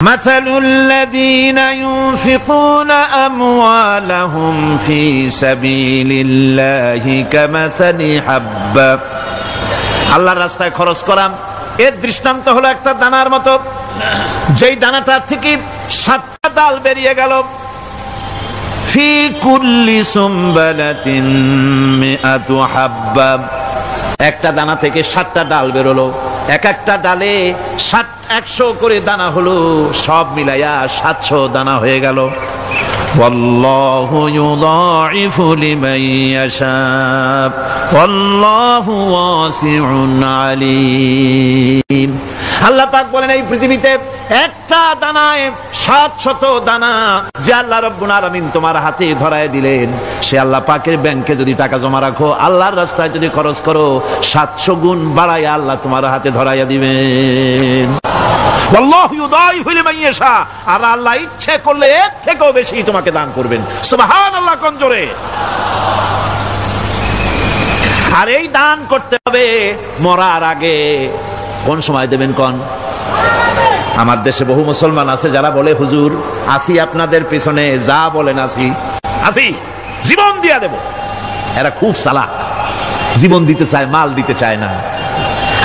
مثل الذين ينفقون أموالهم في سبيل الله كمثل حبة আল্লাহর রাস্তায় খরচ করা এর দৃষ্টান্ত হলো একটা দানার মতো, যেই দানাটা থেকে 7টা ডাল বেরিয়ে গেল। ফি কুল্লি সুমবালাতিন মিআতু হাব্বা, একটা দানা থেকে 7টা ডাল বেরোলো, এক একটা ডালে 100 করে দানা হলো, সব মিলাইয়া 700 দানা হয়ে গেল। ওয়াল্লাহু ইউদাইফু লিমান ইয়াশা ওয়াল্লাহু ওয়াসিউন আলীম। আল্লাহ পাক বলেন এই পৃথিবীতে একটা দানায় 700 দানা যে আল্লাহ রাব্বুল আলামিন তোমার হাতে ধরায় দিলেন, সে আল্লাহ পাকের ব্যাংকে যদি টাকা জমা রাখো, আল্লাহর রাস্তায় যদি খরচ করো, 700 গুণ বাড়ায় আল্লাহ তোমার হাতে ধরাইয়া দিবেন। আল্লাহু ইউদাইফু লিমান ইয়াশা, আর আল্লাহ ইচ্ছে করলে এর থেকেও বেশি তোমাকে দান করবেন। সুবহানাল্লাহ কোন জোরে। আর এই দান করতে হবে মরার আগে। কোন সময় দেবেন কোন? আমার দেশে বহু মুসলমান আছে যারা বলে হুজুর আসি আপনাদের পিছনে, যা বলেন আসি আসি, জীবন দিয়া দেব। এরা খুব চালাক, জীবন দিতে চায়, মাল দিতে চায় না।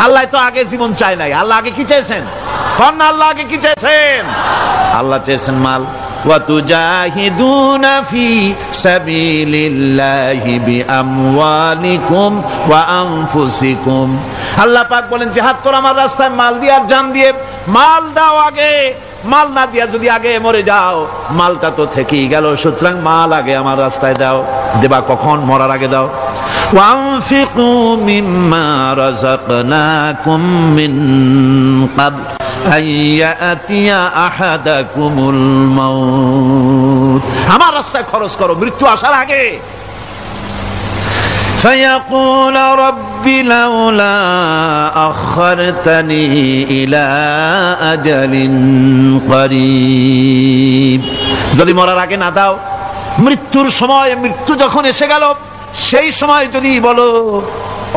আল্লাহ তো আগে জীবন চায় নাই, আল্লাহ আগে কি চেয়েছেন? আল্লাহ আগে কি চেয়েছেন? আল্লাহ চেয়েছেন মাল। ওয়াতুজাহিদুনা ফি সাবিলিল্লাহি বিআমওয়ালিকুম ওয়া আনফুসিকুম। আল্লাহ পাক বলেন জিহাদ করো আমার রাস্তায় মাল দিয়ে আর জান দিয়ে। মাল দাও আগে, মাল না দিয়া যদি আগে মরে যাও, মালটা তো থেকেই গেল। সুতরাং মাল আগে আমার রাস্তায় দাও। দেবা কখন? মরার আগে দাও। ওয়ানফিকু মিম্মা রাযাকনাকুম মিন ক্বাবল আইয়াতিয়া আহাদাকুমুল মাউত। আমার রাস্তায় খরচ করো মৃত্যু আসার আগে। فيقول رب لولا أخرتني إلى أجل قريب। যদি মরার আগে না দাও, মৃত্যুর সময়, মৃত্যু যখন এসে গেল সেই সময় যদি বলো,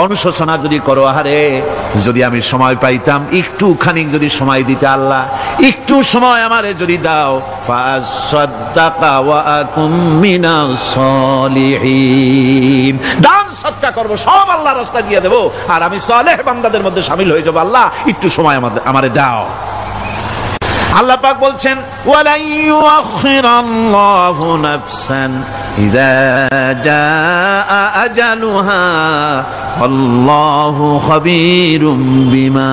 অনুশোচনা যদি করো, আহারে যদি আমি সময় পাইতাম, একটু খানিক যদি সময় দিতে আল্লাহ, একটু সময় আমারে যদি দাও, ফাসাদদাকা ওয়া আকুম মিনাস সলিহিন। দান সদকা করব, সব আল্লাহর রাস্তায় দিয়ে দেব, আর আমি সালেহ বান্দাদের মধ্যে শামিল হয়ে যাব। আল্লাহ একটু সময় আমারে দাও। আল্লাহ পাক বলছেন ওয়ালা ইউআখিরাল্লাহু নাফসান ইযা জাআ আজালুহা আল্লাহু খাবীরুম বিমা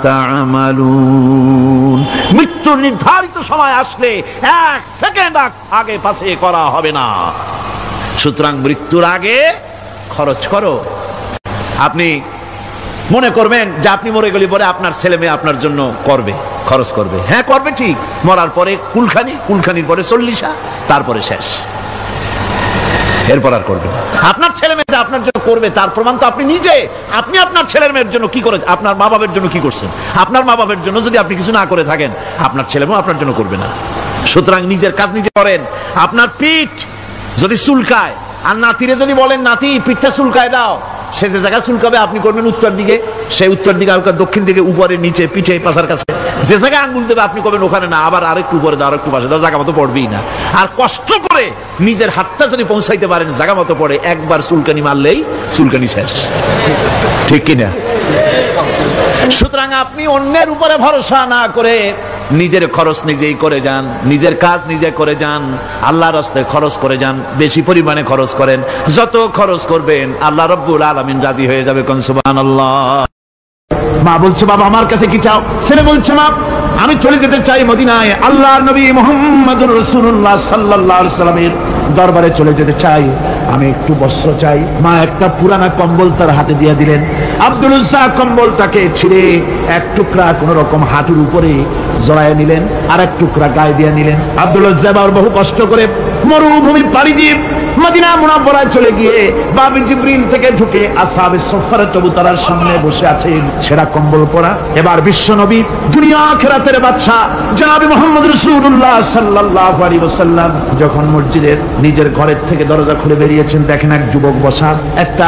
তা'মালুন। মৃত্যুর নির্ধারিত সময় আসলে 1 সেকেন্ড আগে পাশে করা হবে না। সুতরাং মৃত্যুর আগে খরচ করো। আপনি মনে করবেন যে আপনি মরে গেলে পরে আপনার ছেলে মেয়ে আপনার জন্য করবে, খরচ করবে। হ্যাঁ করবে ঠিক, মরার পরে কুলখানির পরে 40, তারপরে শেষ, এরপর আর করবে। আপনার ছেলে মেয়ে আপনার জন্য করবে তার প্রমাণ তো আপনি নিজে। আপনি আপনার ছেলের মেয়ের জন্য কি করেছেন? আপনার মা বাবার জন্য কি করছেন? আপনার মা বাবার জন্য যদি আপনি কিছু না করে থাকেন, আপনার ছেলে মেয়ে আপনার জন্য করবে না। সুতরাং নিজের কাজ নিজে করেন। আপনার পিঠ যদি চুলকায়, আর নাতিরে যদি বলেন নাতি পিঠটা চুলকায় দাও, সে যে জায়গায় চুলকাবে আপনি করবেন উত্তর দিকে, সেই উত্তর দিকে, দক্ষিণ দিকে, উপরে, নিচে, পিঠে, পাছার কাছে, যে জায়গায় আঙ্গুল দেবে আপনি করবেন ওখানে না, আবার আরেকটু উপরে দাও, আরেকটু পাশে দাও, জায়গা মতো পড়বেই না। আর কষ্ট করে নিজের হাতটা যদি পৌঁছাইতে পারেন জায়গা মতো পড়ে, একবার চুলকানি মারলেই চুলকানি শেষ, ঠিক কিনা? সুতরাং আপনি অন্যের উপরে ভরসা না করে নিজের খরচ নিজেই করে যান, নিজের কাজ নিজে করে যান, আল্লাহর রাস্তায় খরচ করে যান, বেশি পরিমাণে খরচ করেন। যত খরচ করবেন আল্লাহ রাব্বুল আলামিন রাজি হয়ে যাবে। কোন সুবহানাল্লাহ। মা বলছে বাবা আমার কাছে কি চাও? ছেলে বলছে মা আমি চলে যেতে চাই মদিনায়, আল্লাহর নবী মুহাম্মদুর রাসূলুল্লাহ সাল্লাল্লাহু আলাইহি সাল্লামের দরবারে চলে যেতে চাই, আমি একটু বস্ত্র চাই। মা একটা পুরানা কম্বল তার হাতে দিয়ে দিলেন। আব্দুল উজ্জা কম্বলটাকে ছিঁড়ে এক টুকরা কোন রকম হাঁটুর উপরে জড়ায় নিলেন, আর এক টুকরা গায়ে দিয়ে নিলেন। আব্দুল উজ্জা বহু কষ্ট করে মরুভূমি পাড়ি দিয়ে মদিনা মুনাওয়ারায় চলে গিয়ে বাবি জিবরিল থেকে ঢুকে আসহাবে সুফফার চবুতরার সামনে বসে আছেন, ছেঁড়া কম্বল পরা। এবার বিশ্ব নবী দুনিয়া আখিরাতের বাদশা জনাবে মুহাম্মদ রাসূলুল্লাহ সাল্লাল্লাহু আলাইহি ওয়াসাল্লাম যখন মসজিদের নিজের ঘরের থেকে দরজা খুলে বেরিয়েছেন, দেখেন এক যুবক বসা, একটা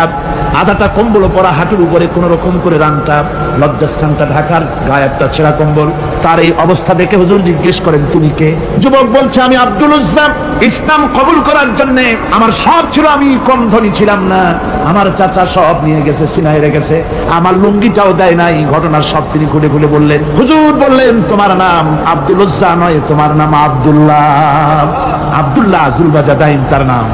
আধাটা কম্বল পরা, হাঁটুর উপরে কোন রকম করে রানটা লজ্জাস্থানটা ঢাকার, গায়ে একটা ছেঁড়া কম্বল। তার এই অবস্থা দেখে হুজুর জিজ্ঞেস করেন, তুমি কে? যুবক বলছে, আমি আব্দুল উজ্জা। ইসলাম কবুল করার জন্য আমার সব ছিল, আমি কম ধনী ছিলাম না। আমার চাচা সব নিয়ে গেছে, সিনায় রেখেছে, আমার লুঙ্গিটাও দেয় নাই। ঘটনার সব তিনি খুলে খুলে বললেন। হুজুর বললেন, তোমার নাম আব্দুল উজ্জা নয়, তোমার নাম আব্দুল্লাহ। আব্দুল্লাহ জুলবাজাদাইন তার নাম।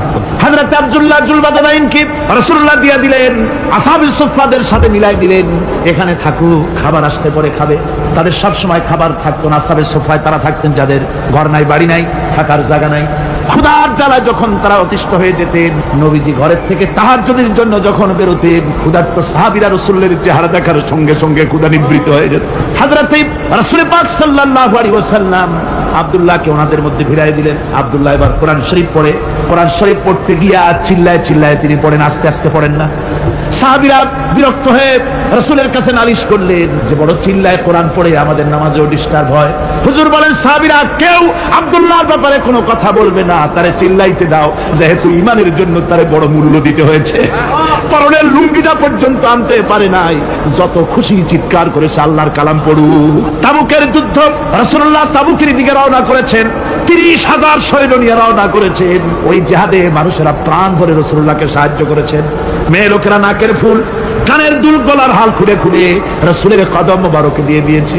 হযরত আব্দুল্লাহ জুলবাজাদাইনকে রাসূলুল্লাহ দিয়ে দিলেন, আসহাবুস সুফফাদের সাথে মিলাই দিলেন, এখানে থাকো, খাবার আসতে পরে খাবে। তাদের সব সময় খাবার থাকতো না। আসহাবুস সুফফায় তারা থাকতেন যাদের ঘর নাই, বাড়ি নাই, থাকার জায়গা নাই। ক্ষুধার জ্বালায় যখন তারা অতিষ্ঠ হয়ে যেতেন, নবীজি ঘরের থেকে তাহাজ্জুদের জন্য যখন বেরোতেন, ক্ষুধার্ত সাহাবীরা রাসূলের চেহারা দেখার সঙ্গে সঙ্গে ক্ষুধা নিবৃত্ত হয়ে যেত। হযরত রাসূল পাক সাল্লাল্লাহু আলাইহি ওয়াসাল্লাম আব্দুল্লাহকে ওনাদের মধ্যে ভিড়াই দিলেন। আব্দুল্লাহ এবার কোরআন শরীফ পড়ে। কোরআন শরীফ পড়তে গিয়া চিল্লায় চিল্লায় তিনি পড়েন, আস্তে আস্তে পড়েন না। সাহাবীরা বিরক্ত হয়ে রাসূলের কাছে নালিশ করলেন যে বড় চিল্লায় কোরআন পড়ে, আমাদের নামাজেও ডিস্টার্ব হয়। হুজুর বলেন, সাহাবীরা কেউ আব্দুল্লাহর ব্যাপারে কোনো কথা বলবে না, তারে চিল্লাইতে দাও, যেহেতু ঈমানের জন্য তারে বড় মূল্য দিতে হয়েছে। পরনের লুঙ্গিটা পর্যন্ত আনতে পারে নাই, যত খুশি চিৎকার করেছে আল্লাহর কালাম পড়ুক। তাবুকের যুদ্ধ, রাসূলুল্লাহ তাবুকের দিকে রওনা করেছেন, 30,000 সৈন্য নিয়ে রওনা করেছেন। ওই জিহাদে মানুষেরা প্রাণ ভরে রাসূলুল্লাহকে সাহায্য করেছেন। মেয়ে লোকেরা নাকের ফুল, কানের দুল, গলার হাল খুলে খুলে রাসূলের কদম মোবারক দিয়ে দিয়েছে।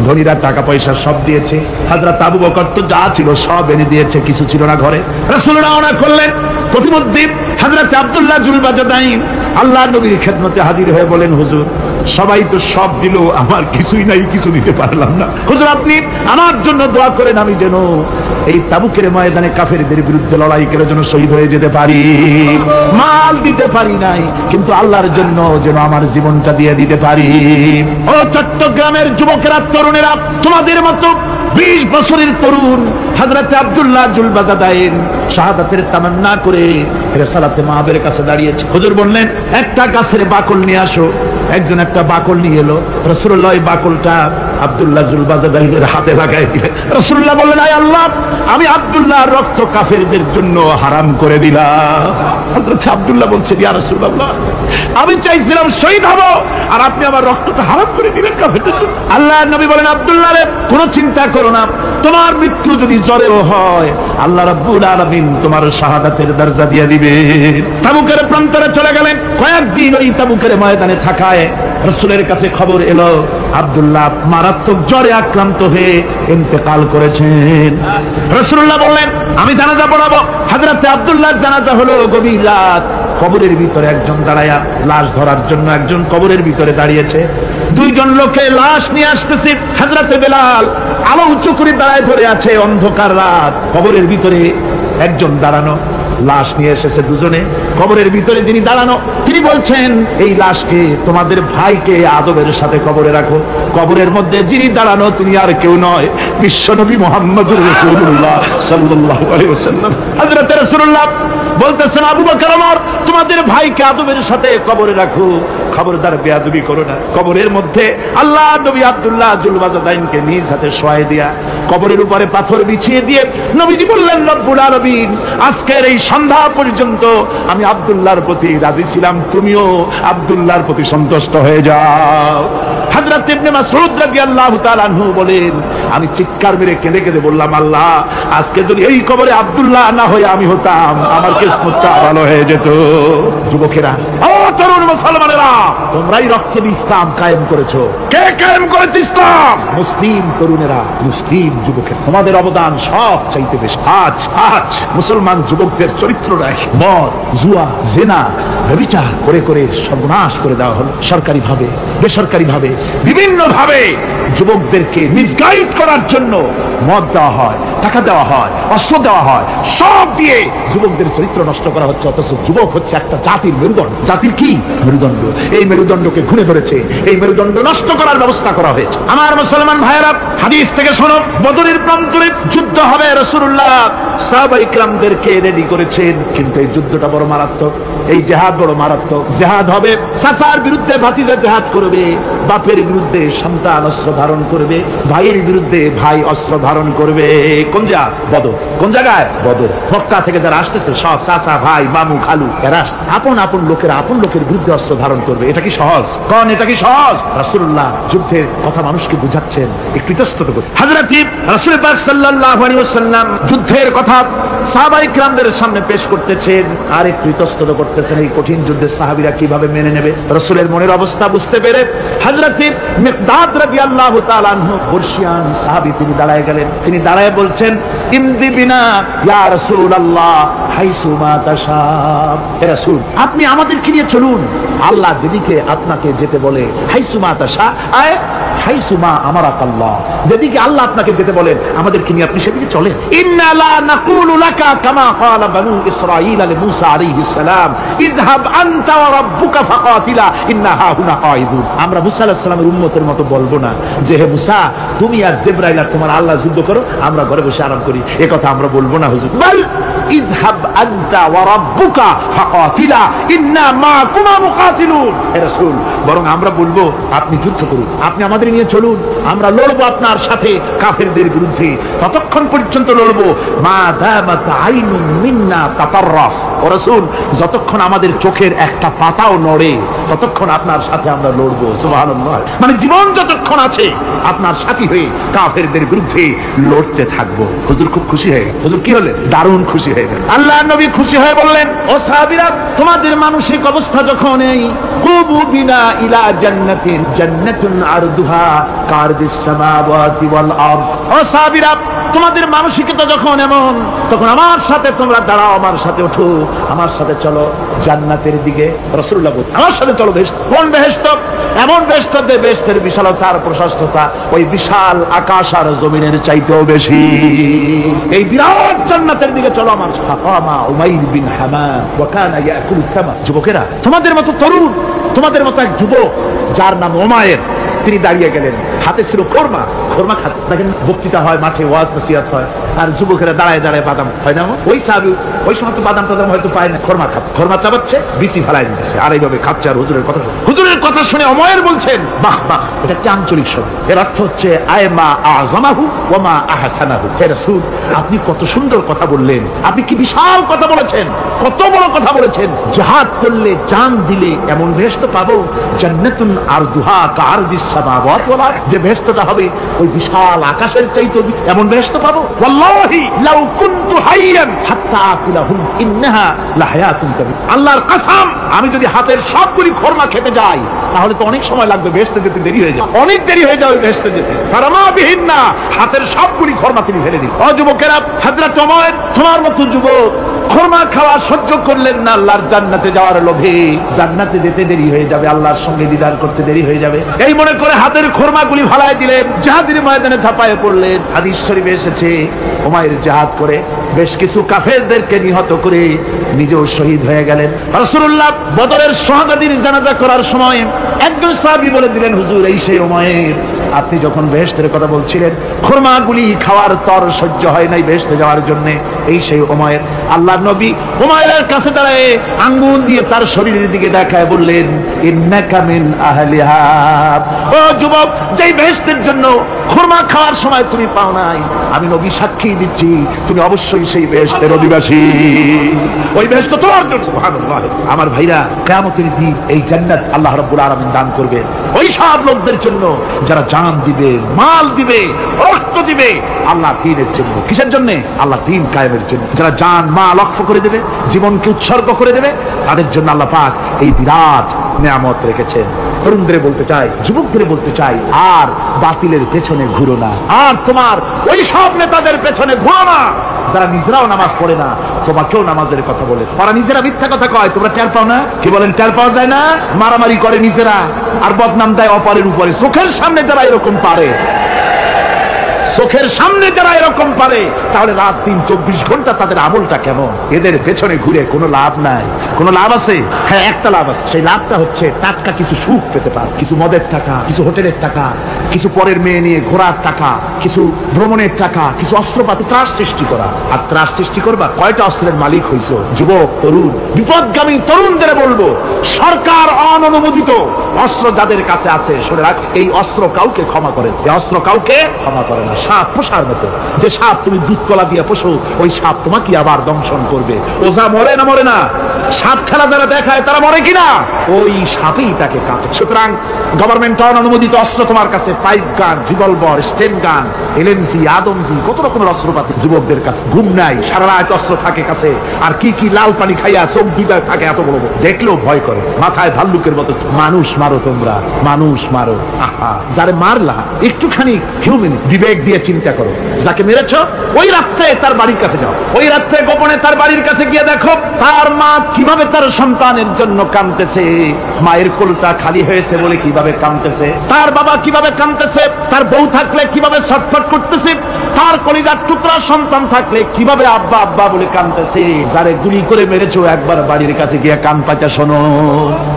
ধনীরা টাকা পয়সা সব দিয়েছে। হযরত আবু বকর তো যা ছিল সব এনে দিয়েছে, কিছু ছিল না ঘরে। রাসূল রওনা করলেন। প্রতিমধ্যে হযরত আব্দুল্লাহ জুলবাজাদাইন আল্লাহ নবীর খেদমতে হাজির হয়ে বলেন, হুজুর সবাই তো সব দিল, আমার কিছুই নাই, কিছু দিতে পারলাম না। হুজুর আপনি আমার জন্য দোয়া করেন, আমি যেন এই তাবুকের ময়দানে কাফেরদের বিরুদ্ধে লড়াই করে যেন শহীদ হয়ে যেতে পারি। মাল দিতে পারি নাই, কিন্তু আল্লাহর জন্য যেন আমার জীবনটা দিয়ে দিতে পারি। ও চট্টগ্রামের যুবকেরা, তরুণেরা, তোমাদের মতো 20 বছরের তরুণ হযরত আব্দুল্লাহ জুলবাজাদাইন শাহাদাতের তামান্না করে রিসালাতে মাহবের কাছে দাঁড়িয়েছে। হুজুর বললেন, একটা গাছের বাকল নিয়ে আসো। একজন একটা বাকল নিয়ে এলো। রাসূলুল্লাহ এই বাকলটা আব্দুল্লাহ জুলবাজাদাইনের হাতে লাগাই দিলেন। রাসূলুল্লাহ বললেন, আয় আল্লাহ, আমি আব্দুল্লাহর রক্ত কাফেরদের জন্য হারাম করে দিলাম। হযরত আব্দুল্লাহ বলছেন, ইয়া রাসূলুল্লাহ, আমি চাইছিলাম শহীদ হব, আর আপনি আমার রক্তটা হারাম করে দিলেন কাফেরদের জন্য। আল্লাহর নবী বলেন, আব্দুল্লাহ রে, কোনো চিন্তা করো না, তোমার মৃত্যু যদি জ্বরেও হয়, আল্লাহ রাব্বুল আলামিন তোমার শাহাদাতের দরজা দিয়ে দিবেন। তাবুকের প্রান্তরে চলে গেলেন। কয়েকদিন ওই তাবুকের ময়দানে থাকায় রাসূলের কাছে খবর এলো, আব্দুল্লাহ মারাত্মক জ্বরে আক্রান্ত হয়ে ইন্তেকাল করেছেন। রাসূলুল্লাহ বললেন, আমি জানাজা পড়াবো। হযরত আব্দুল্লাহর জানাজা হলো গভীর রাত। কবরের ভিতরে একজন দাঁড়ায়া লাশ ধরার জন্য একজন কবরের ভিতরে দাঁড়িয়েছে। 2 জন লোকে লাশ নিয়ে আসতেছে। হযরত বেলাল আলো উঁচু করে দাঁড়ায় ধরে আছে, অন্ধকার রাত, কবরের ভিতরে একজন দাঁড়ানো, লাশ নিয়ে এসেছে 2 জনে। কবরের ভিতরে যিনি দাঁড়ানো, তিনি বলছেন, এই লাশকে, তোমাদের ভাইকে আদবের সাথে কবরে রাখো। কবরের মধ্যে যিনি দাঁড়ানো, তিনি আর কেউ নয়, বিশ্বনবী মুহাম্মদুর রাসূলুল্লাহ সাল্লাল্লাহু আলাইহি ওয়াসাল্লাম। হযরত রাসূলুল্লাহ বলতেছেন, আবু বকর ওমর, তোমাদের ভাইকে আদবের সাথে কবরে রাখো, খবরদার বেয়াদবি করো না। কবরের মধ্যে আল্লাহ নবী আব্দুল্লাহ জুলবাজাদাইনকে নিজ হাতে শোয়ায় দিয়া কবরের উপরে পাথর বিছিয়ে দিয়ে নবীজি বললেন, রব্বুল আলামিন, আজকের এই সন্ধ্যা পর্যন্ত আমি আব্দুল্লাহর প্রতি রাজি ছিলাম, তুমিও আব্দুল্লাহর প্রতি সন্তুষ্ট হয়ে যাও। হযরত ইবনে মাসউদ রাদিয়াল্লাহু তাআলা আনহু বলেন, আমি চিৎকার মেরে কেঁদে কেঁদে বললাম, আল্লাহ, আজকে যদি এই কবরে আব্দুল্লাহ না হয়ে আমি হতাম, আমার কিসমতটা ভালো হয়ে যেত। যুবকেরা, ও তরুণ মুসলমানেরা, তোমরাই রক্তে ইসলাম কায়েম করেছো। কে কায়েম করেছে ইসলাম? মুসলিম তরুণেরা, মুসলিম যুবকেরা। তোমাদের অবদান সব চাইতে বেশি। আজ মুসলমান যুবকদের চরিত্র নাই, মদ, জুয়া, জিনা, ব্যভিচার করে করে সর্বনাশ করে দেওয়া হলো। সরকারি ভাবে, বেসরকারি ভাবে, বিভিন্ন ভাবে যুবকদেরকে মিসগাইড করার জন্য মদ দেওয়া হয়, টাকা দেওয়া হয়, অস্ত্র দেওয়া হয়, সব দিয়ে যুবকদের চরিত্র নষ্ট করা হচ্ছে। অথচ যুবক হচ্ছে একটা জাতির মেরুদণ্ড। জাতির কি মেরুদণ্ড? এই মেরুদণ্ডকে ঘুরে ধরেছে, এই মেরুদণ্ড নষ্ট করার ব্যবস্থা করা হয়েছে। আমার মুসলমান ভাইয়েরা, হাদিস থেকে শোনো, বদরের প্রান্তরে যুদ্ধ হবে। রাসূলুল্লাহ সাহাবায়ে কিরামদেরকে রেডি করেছেন, কিন্তু এই যুদ্ধটা বড় মারাত্মক, এই জিহাদ বড় মারাত্মক। জিহাদ হবে, চাচার বিরুদ্ধে ভাতিজা জিহাদ করবে, বাপের বিরুদ্ধে সন্তান অস্ত্র ধারণ করবে, ভাইয়ের বিরুদ্ধে ভাই অস্ত্র ধারণ করবে। কোন জায়গা? বদর। কোন জায়গায়? বদর। মক্কা থেকে যারা আসতেছে সব চাচা, ভাই, মামু, খালু, এরা আপন আপন লোকেরা আপন লোক লোকের বিরুদ্ধে অস্ত্র ধারণ করবে। এটা কি সহজ? কোন এটা কি সহজ? রাসূলুল্লাহ যুদ্ধের কথা মানুষকে বুঝাচ্ছেন, একটু ইতস্তত করে। হযরত রাসূল পাক সাল্লাল্লাহু আলাইহি ওয়াসাল্লাম যুদ্ধের কথা সাহাবায়ে কিরামদের সামনে পেশ করতেছেন আর একটু ইতস্তত করতেছেন এই কঠিন যুদ্ধে সাহাবীরা কিভাবে মেনে নেবে। রাসূলের মনের অবস্থা বুঝতে পেরে হযরত মিকদাদ রাদিয়াল্লাহু তাআলা আনহু বর্ষিয়ান সাহাবী তিনি দাঁড়ায় গেলেন। তিনি দাঁড়ায় বলছেন, ইমদি বিনা ইয়া রাসূলুল্লাহ হাইসু মা তাশা। হে রাসূল, আপনি আমাদেরকে নিয়ে চলুন আল্লাহ যেদিকে আপনাকে যেতে বলে। হাইসু মা তাশা আয় হাইসু মা আমারাকাল্লাহ, যেদিকে আল্লাহ আপনাকে যেতে বলেন আমাদেরকে নিয়ে আপনি সেদিকে চলেন। ইন্না লা নাকুলু লাকা কামা ক্বালা বানু ইসরাঈল লিমূসা আলাইহিস সালাম ইযহাব আনতা ওয়া রাব্বুকা ফাকাতিলা ইন্না হাহুনা কাঈদুন। আমরা মুসা আলাইহিস সালামের উম্মতের মতো বলবো না যে হে মুসা তুমি আর জিবরাইল আর তোমার আল্লাহ যুদ্ধ করো, আমরা ঘরে বসে আরাম করি, এই কথা আমরা বলবো না হুজুর। বল ইযহাব আনতা ওয়া রাব্বুকা ফাকাতিলা ইন্না মাকুমা মুকাতিলুন। হে রাসূল, বরং আমরা বলবো আপনি যুদ্ধ করুন, আপনি আমাদের নিয়ে চলুন, আমরা লড়বো আপনার সাথে কাফেরদের বিরুদ্ধে, ততক্ষণ পর্যন্ত লড়বো মা দামাত আইনুন মিন্না তাতাররাফ। ও রাসূল, যতক্ষণ আমাদের চোখের একটা পাতাও নড়ে ততক্ষণ আপনার সাথে আমরা লড়বো। সুবহানাল্লাহ, মানে জীবন যতক্ষণ আছে আপনার সাথী হয়ে কাফেরদের বিরুদ্ধে লড়তে থাকবো। হুজুর খুব খুশি হয়ে গেলেন। হুজুর কি হলেন? দারুণ খুশি হয়ে গেলেন। আল্লাহর নবী খুশি হয়ে বললেন, ও সাহাবীরা, তোমাদের মানসিক অবস্থা যখন এই কুবু বিনা ইলা জান্নাতিন জান্নাতুন আরদুহা কারদিস সামাওয়াতি ওয়াল আরদ। ও সাহাবীরা, তোমাদের মানসিকতা যখন এমন, তখন আমার সাথে তোমরা দাঁড়াও, আমার সাথে ওঠো, আমার সাথে চলো জান্নাতের দিকে। রাসূলুল্লাহ বলেন, আমার সাথে চলো বেহেশত। কোন বেহেশত? এমন বেহেশত যে বেহেশতের বিশালতা আর প্রশস্ততা ওই বিশাল আকাশ আর জমিনের চাইতেও বেশি। এই বিরাট জান্নাতের দিকে চলো আমার সাথে। ফাকামা উমাইর বিন হামাম ওয়া কানা ইয়াকুলু তামা। যুবকেরা, তোমাদের মতো তরুণ, তোমাদের মতো এক যুবক যার নাম উমাইর, তিনি দাঁড়িয়ে গেলেন, হাতে ছিল খোরমা। খোরমা খাতে দেখেন বক্তৃতা হয়, মাঠে ওয়াজ নসিহত হয়, আর যুবকেরা দাঁড়ায় দাঁড়ায় বাদাম হয় না, ওই সাহাবী ওই সময় তো বাদাম টাদাম হয়তো পায় না, খোরমা খাত, খোরমা চাবাচ্ছে, বিসি ফেলাই দিতেছে, আর এইভাবে খাচ্ছে আর হুজুরের কথা শুনে। হুজুরের কথা শুনে উমাইর বলছেন, বাহ বাহ, এটা কি আঞ্চলিক শব্দ, এর অর্থ হচ্ছে আয় মা আযমাহু ওয়া মা আহসানাহু। হে রাসূল, আপনি কত সুন্দর কথা বললেন, আপনি কি বিশাল কথা বলেছেন, কত বড় কথা বলেছেন। জিহাদ করলে জান দিলে এমন বেহেশত পাবো, জান্নাতুন আরদুহা কারদিস সামাওয়াতি ওয়াল আরদ, যে বেহেশতটা হবে ওই বিশাল আকাশের চাইতে এমন বেহেশত পাবো। ওয়াল্লাহি লাউ কুনতু হাইয়ান হাত্তা আকুলাহুম ইন্নাহা লাহায়াতুন কাবীর। আল্লাহর কসম, আমি যদি হাতের সবগুলি খোরমা খেতে যাই তাহলে তো অনেক সময় লাগবে, বেহেশতে যেতে দেরি হয়ে যাবে, অনেক দেরি হয়ে যাবে বেহেশতে যেতে। ফারামা বিহিন্না, হাতের সবগুলি খোরমা তিনি ফেলে দিন। ও যুবকেরা, হযরত ওমর তোমার মতো যুবক খোরমা খাওয়া সহ্য করলেন না আল্লাহর জান্নাতে যাওয়ার লোভে। জান্নাতে যেতে দেরি হয়ে যাবে, আল্লাহর সঙ্গে দিদার করতে দেরি হয়ে যাবে, এই মনে করে হাতের খোরমাগুলি ফালায় দিলেন, জিহাদের ময়দানে ঝাঁপায়ে পড়লেন। হাদিস শরীফে এসেছে উমাইর জিহাদ করে বেশ কিছু কাফেরদেরকে নিহত করে নিজেও শহীদ হয়ে গেলেন। রাসূলুল্লাহ বদরের শাহাদাতের জানাজা করার সময় একজন সাহাবী বলে দিলেন, হুজুর এই সেই উমাইর, আপনি যখন বেহেশতের কথা বলছিলেন খোরমাগুলি খাওয়ার তর সহ্য হয় নাই বেহেশতে যাওয়ার জন্য, এই সেই উমাইর। আল্লাহর নবী উমাইরের কাছে দাঁড়ায় আঙ্গুল দিয়ে তার শরীরের দিকে দেখায় বললেন, ইন্নাকা মিন আহলিহা। ও যুবক, যেই বেহেশতের জন্য খোরমা খাওয়ার সময় তুমি পাও নাই, আমি নবী সাক্ষী দিচ্ছি তুমি অবশ্যই সেই বেহেশতের অধিবাসী, ওই বেহেশত তোমার জন্য। সুবহানাল্লাহ। আমার ভাইরা, কিয়ামতের দিন এই জান্নাত আল্লাহ রাব্বুল আলামিন দান করবেন ওই সব লোকদের জন্য যারা জান দিবে, মাল দিবে, রক্ত দিবে আল্লাহ দ্বীনের জন্য। কিসের জন্য? আল্লাহ দ্বীন কায়েমের জন্য। যারা জান মাল ওয়াকফ করে দেবে, জীবনকে উৎসর্গ করে দেবে, তাদের জন্য আল্লাহ পাক এই বিরাট নিয়ামত রেখেছেন। তরুণদের বলতে চাই, যুবকদের বলতে চাই, আর বাতিলের পেছনে ঘুরো না, আর তোমার ওই সব নেতাদের পেছনে ঘুরো না যারা নিজেরাও নামাজ পড়ে না, তোমাকেও নামাজের কথা বলে। ওরা নিজেরা মিথ্যা কথা কয়, তোমরা টের পাও না? কি বলেন, টের পাওয়া যায় না? মারামারি করে নিজেরা আর বদনাম দেয় অপরের উপরে। চোখের সামনে যারা এরকম পারে, চোখের সামনে যারা এরকম পারে, তাহলে রাত 3-24 ঘন্টা তাদের আমলটা কেমন? এদের পেছনে ঘুরে কোনো লাভ নাই। কোনো লাভ আছে? হ্যাঁ, একটা লাভ আছে। সেই লাভটা হচ্ছে টাটকা কিছু সুখ পেতে পারে, কিছু মদের টাকা, কিছু হোটেলের টাকা, কিছু পরের মেয়ে নিয়ে ঘোরার টাকা, কিছু ভ্রমণের টাকা, কিছু অস্ত্রপাতি, ত্রাস সৃষ্টি করা। আর ত্রাস সৃষ্টি করবা, কয়টা অস্ত্রের মালিক হইছো? যুবক, তরুণ, বিপদগামী তরুণদের বলবো, সরকার অননুমোদিত অস্ত্র যাদের কাছে আছে, শুনে রাখ, এই অস্ত্র কাউকে ক্ষমা করে, এই অস্ত্র কাউকে ক্ষমা করে না। সাপ পোষার মতো। যে সাপ তুমি দুধ কলা দিয়ে পোষো, ওই সাপ তোমাকে আবার দংশন করবে। ওঝা মরে না মরে না? সাপ খেলা যারা দেখায় তারা মরে কিনা? ওই সাপেই তাকে কাটে। সুতরাং গভর্নমেন্ট অনুমোদিত অস্ত্র তোমার কাছে, পাইপ গান, রিভলভার, স্টেন গান, এলএমজি, আদমজি, কত রকমের অস্ত্রপাতি যুবকদের কাছে। ঘুম নাই, সারা রাত অস্ত্র থাকে কাছে, আর কি কি লাল পানি খাইয়া চোখ দুইটা থাকে এত বড়, দেখলেও ভয় করে। মাথায় ভাল্লুকের মতো। মানুষ মারো তোমরা, মানুষ মারো। আহা, যারে মারলা একটুখানি হিউম্যান বিবেক দিয়ে চিন্তা করো। যাকে মেরেছ ওই রাত্রে তার বাড়ির কাছে যাও, ওই রাত্রে গোপনে তার বাড়ির কাছে গিয়ে দেখো তার মা কিভাবে তার সন্তানের জন্য কাঁদতেছে, মায়ের কোলটা খালি হয়েছে বলে কিভাবে কাঁদতেছে, তার বাবা কিভাবে কাঁদতেছে, তার বউ থাকলে কিভাবে ছটফট করতেছে, তার কলিজার টুকরা সন্তান থাকলে কিভাবে আব্বা আব্বা বলে কাঁদতেছে। যারে গুলি করে মেরেছো একবার বাড়ির কাছে গিয়ে কান পাতা শোনো।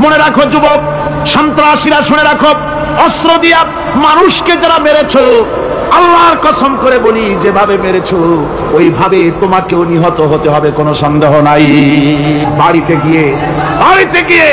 মনে রাখো যুবক, সন্ত্রাসীরা শুনে রাখো, অস্ত্র দিয়া মানুষকে যারা মেরেছো, আল্লাহর কসম করে বলি যেভাবে মেরেছো ওইভাবে তোমাকেও নিহত হতে হবে, কোনো সন্দেহ নাই। বাড়িতে গিয়ে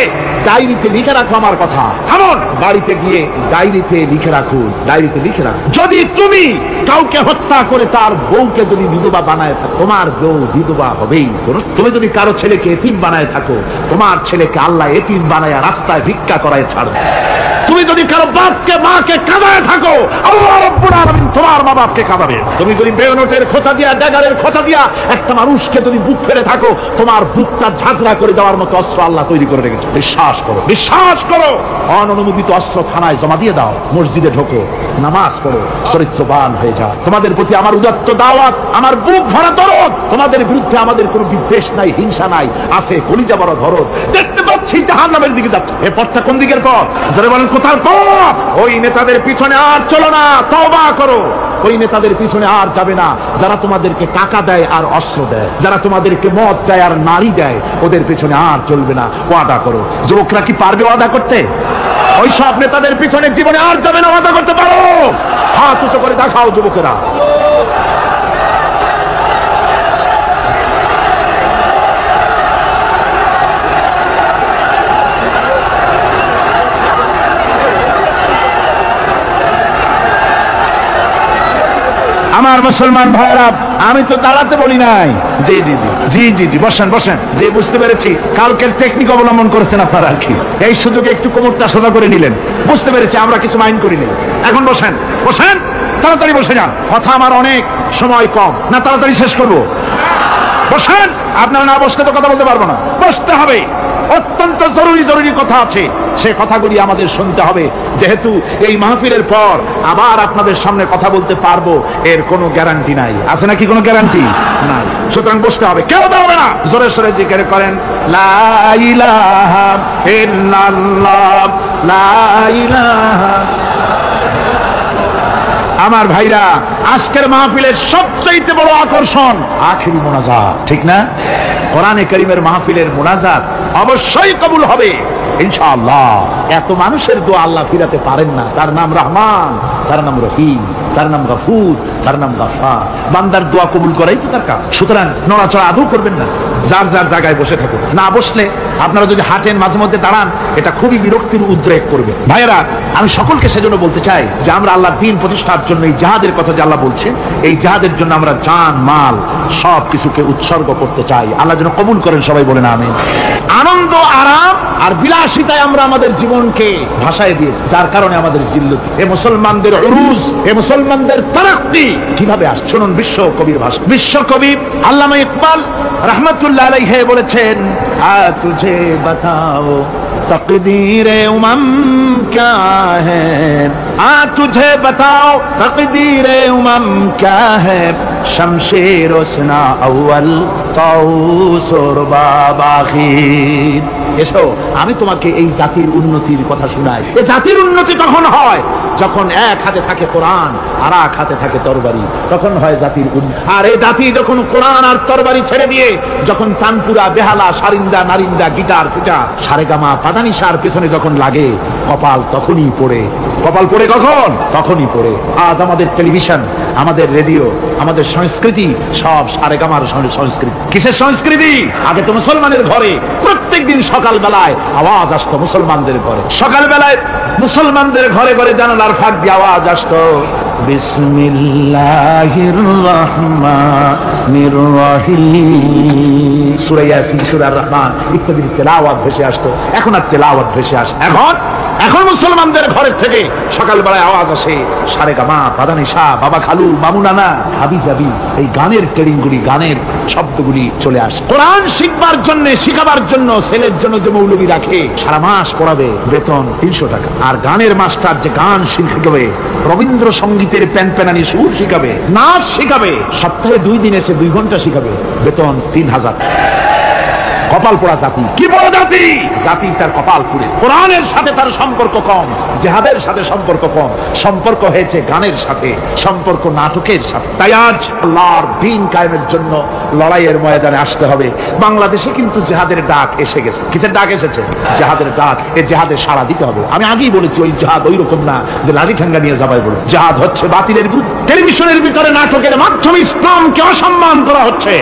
ডায়েরিতে লিখে রাখো আমার কথা। থামুন, বাড়িতে গিয়ে ডায়েরিতে লিখে রাখো, ডায়েরিতে লিখে রাখো। যদি তুমি কাউকে হত্যা করে তার বউকে যদি বিধবা বানায় থাকো, তোমার বউ বিধবা হবেই। তুমি যদি কারো ছেলেকে এতিম বানায় থাকো, তোমার ছেলেকে আল্লাহ এতিম বানায় রাস্তায় ভিক্ষা করায় ছাড়বে। তুমি যদি কারো বাপকে মাকে কাঁদায় থাকো, আল্লাহ রাব্বুল আলামিন তোমার মা বাপকে কাঁদাবে। তুমি যদি বেয়নটের খোঁচা দিয়া, ড্যাগারের খোঁচা দিয়া একটা মানুষকে যদি বুক ফেলে থাকো, তোমার বুকটা ঝাঁঝরা করে দেওয়ার মতো অস্ত্র আল্লাহ তৈরি করে রেখেছে। বিশ্বাস করো, বিশ্বাস করো। অননুমোদিত অস্ত্র থানায় জমা দিয়ে দাও, মসজিদে ঢোকো, নামাজ পড়ো, চরিত্রবান হয়ে যাও। তোমাদের প্রতি আমার উদাত্ত দাওয়াত, আমার বুক ভরা দরদ। তোমাদের বিরুদ্ধে আমাদের কোনো বিদ্বেষ নাই, হিংসা নাই, আছে কলিজা বড় দরদ। দেখতে পাচ্ছি জাহান্নামের দিকে যাচ্ছে। এই পথটা কোন দিকের পথ? যারা বলেন কোথার পথ? ওই নেতাদের পিছনে আর চলো না, তওবা করো। ওই নেতাদের পিছনে আর যাবে না যারা তোমাদেরকে টাকা দেয় আর অস্ত্র দেয়, যারা তোমাদেরকে মদ দেয় আর নারী দেয়, ওদের পিছনে আর চলবে না। ওয়াদা করো। যুবকরা কি পারবে ওয়াদা করতে? ওই সব নেতাদের পিছনে জীবনে আর যাবে না। ওয়াদা করতে পারো? হাত উঁচু করে দেখাও যুবকেরা। আমার মুসলমান ভাইরা, আমি তো দাঁড়াতে বলি নাই। জি জি জি জি জি বসেন বসেন। যে বুঝতে পেরেছি কালকের টেকনিক অবলম্বন করেছেন আপনারা আর কি। এই সুযোগে একটু কোমরটা সোজা করে নিলেন। বুঝতে পেরেছি আমরা কিছু মাইন্ড করিনি। এখন বসেন বসেন, তাড়াতাড়ি বসে যান। কথা আমার অনেক, সময় কম, না তাড়াতাড়ি শেষ করব। বসেন। আপনারা না বসলে তো কথা বলতে পারবো না, বসতে হবে। অত্যন্ত জরুরি জরুরি কথা আছে, সে কথাগুলি আমাদের শুনতে হবে। যেহেতু এই মাহফিলের পর আবার আপনাদের সামনে কথা বলতে পারবো এর কোনো গ্যারান্টি নাই। আছে নাকি কোনো গ্যারান্টি? নাই। সুতরাং বসতে হবে, কেউ দাঁড়াবে না। জোরে সোরে জিকির করেন, লা ইলাহা ইল্লাল্লাহ, লা ইলাহা। আমার ভাইরা, আজকের মাহফিলের সবচেয়ে বড় আকর্ষণ আখিরি মোনাজাত, ঠিক না? কোরআনে কারীমের মাহফিলের মোনাজাত অবশ্যই কবুল হবে ইনশাআল্লাহ। এত মানুষের দোয়া আল্লাহ ফিরাতে পারেন না। তার নাম রহমান, তার নাম রহিম, তার নাম গফুর, তার নাম গাফফার। বান্দার দোয়া কবুল করাই তো তার কাজ। সুতরাং নড়াচড়া আদৌ করবেন না, যার যার জায়গায় বসে থাকুন। না বসলে আপনারা যদি হাঁটেন, মাঝে মধ্যে দাঁড়ান, এটা খুবই বিরক্তির উদ্রেক করবে। ভাইয়েরা, আমি সকলকে সেজন্য বলতে চাই যে আমরা আল্লাহর দ্বীন প্রতিষ্ঠার জন্য এই জিহাদের কথা যে আল্লাহ বলছেন, এই জিহাদের জন্য আমরা জান মাল সব কিছুকে উৎসর্গ করতে চাই। আল্লাহ যেন কবুল করেন, সবাই বলেন আমিন। আনন্দ, আরাম আর বিলাসিতায় আমরা আমাদের জীবনকে ভাসায় দিয়ে, যার কারণে আমাদের জিল্লুত। এ মুসলমানদের উরুজ, এ মুসলমানদের তারাক্কি কিভাবে আসছে শুনুন। বিশ্ব কবির ভাষা, বিশ্ব কবি আল্লামা ইকবাল রহমতুল্লাহ আলাইহি বলেছেন, আ তুঝে বাতাও তকদীরে উমম क्या है, आ तुझे बताओ तकदीरे उमम क्या है, शमशेर उसना अव्वल ताऊस और बाबाखीर। এসো আমি তোমাকে এই জাতির উন্নতির কথা শোনাই। এই জাতির উন্নতি তখন হয় যখন এক হাতে থাকে কোরআন আর এক হাতে থাকে তরবারি, তখন হয় জাতির উন্নতি। আর এই জাতি যখন কোরআন আর তরবারি ছেড়ে দিয়ে যখন তানপুরা, বেহালা, সারিন্দা, নারিন্দা, গিটার, পিটা, সারেগামা, পাদানিসার পেছনে যখন লাগে, কপাল তখনই পড়ে। কপাল পড়ে কখন? তখনই পড়ে। আজ আমাদের টেলিভিশন, আমাদের রেডিও, আমাদের সংস্কৃতি সব সারেগামার সংস্কৃতি। কিসের সংস্কৃতি? আগে তো মুসলমানের ঘরে প্রত্যেকদিন সকাল বেলায় আওয়াজ আসতো, মুসলমানদের ঘরে সকাল বেলায় মুসলমানদের ঘরে ঘরে জানালার ফাঁক দিয়ে আওয়াজ আসতো, বিসমিল্লাহির রহমানির রহিম, সূরা ইয়াসিন, সূরা রহমান ইত্যাদি তেলাওয়াত ভেসে আসতো। এখন আর তেলাওয়াত ভেসে আসে? এখন মুসলমানদের ঘরের থেকে সকালবেলায় আওয়াজ আসে সারেগামা, বাদানিশা, বাবা খালু, মামু নানা, হাবি জাবি, এই গানের ট্রেডিংগুলি, গানের শব্দগুলি চলে আসে। কোরআন শিখবার জন্য, শিখাবার জন্য ছেলের জন্য যে মৌলবী রাখে, সারা মাস পড়াবে, বেতন 300 টাকা। আর গানের মাস্টার যে গান শিখাবে, রবীন্দ্রসঙ্গীতের প্যানপ্যানানি সুর শিখাবে, নাচ শিখাবে, সপ্তাহে 2 দিন এসে 2 ঘন্টা শিখাবে, বেতন 3000। কপাল পোড়া জাতি। কি বড় জাতি? জাতি তার কপাল পুড়ে। কোরআনের সাথে তার সম্পর্ক কম, জিহাদের সাথে সম্পর্ক কম, সম্পর্ক হয়েছে গানের সাথে, সম্পর্ক নাটকের সাথে। তাই আজ আল্লাহর দ্বীন কায়েমের জন্য লড়াইয়ের ময়দানে আসতে হবে। বাংলাদেশে কিন্তু জিহাদের ডাক এসে গেছে। কিসের ডাক এসেছে? জিহাদের ডাক। এই জিহাদে সাড়া দিতে হবে। আমি আগেই বলেছি, ওই জিহাদ ওই রকম না যে লাঠি ঠেঙ্গা নিয়ে যাবাই বলে। জিহাদ হচ্ছে বাতিলের বিরুদ্ধে। টেলিভিশনের ভিতরে নাটকের মাধ্যমে ইসলামকে অসম্মান করা হচ্ছে,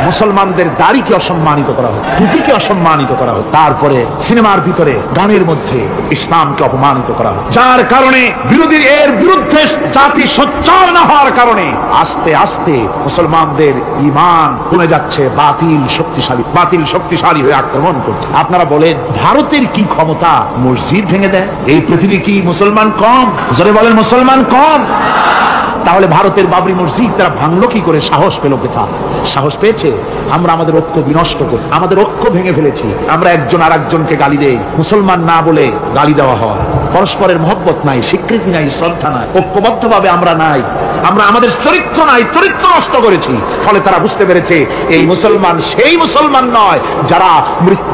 মুসলমানদের দাড়িকে অসম্মানিত করা হয়, টুপিকে অসম্মানিত করা হয়, তারপরে সিনেমার ভিতরে গানের মধ্যে ইসলামকে অপমানিত করা হয়। যার কারণে বিরোধীর এর বিরুদ্ধে জাতি সোচ্চার না হওয়ার কারণে আস্তে আস্তে মুসলমানদের ঈমান কমে যাচ্ছে। বাতিল শক্তিশালী হয়ে আক্রমণ করছে। আপনারা বলেন, ভারতের কি ক্ষমতা মসজিদ ভেঙে দেয়? এই পৃথিবী কি মুসলমান কম? জোরে বলেন, মুসলমান কম? তাহলে ভারতের বাবরি মসজিদ তারা ভাঙলো কি করে? সাহস পেল কোথা? সাহস পেয়েছে আমরা আমাদের ঐক্য বিনষ্ট করি, আমাদের ঐক্য ভেঙে ফেলেছি। আমরা একজন আর একজনকে গালি দেই, মুসলমান না বলে গালি দেওয়া হয়। পরস্পরের মহব্বত নাই, স্বীকৃতি নাই, শ্রদ্ধা নাই, ঐক্যবদ্ধভাবে আমরা নাই। আমরা আমাদের চরিত্র নাই, চরিত্র নষ্ট করেছি। ফলে তারা বুঝতে পেরেছে এই মুসলমান সেই মুসলমান নয় যারা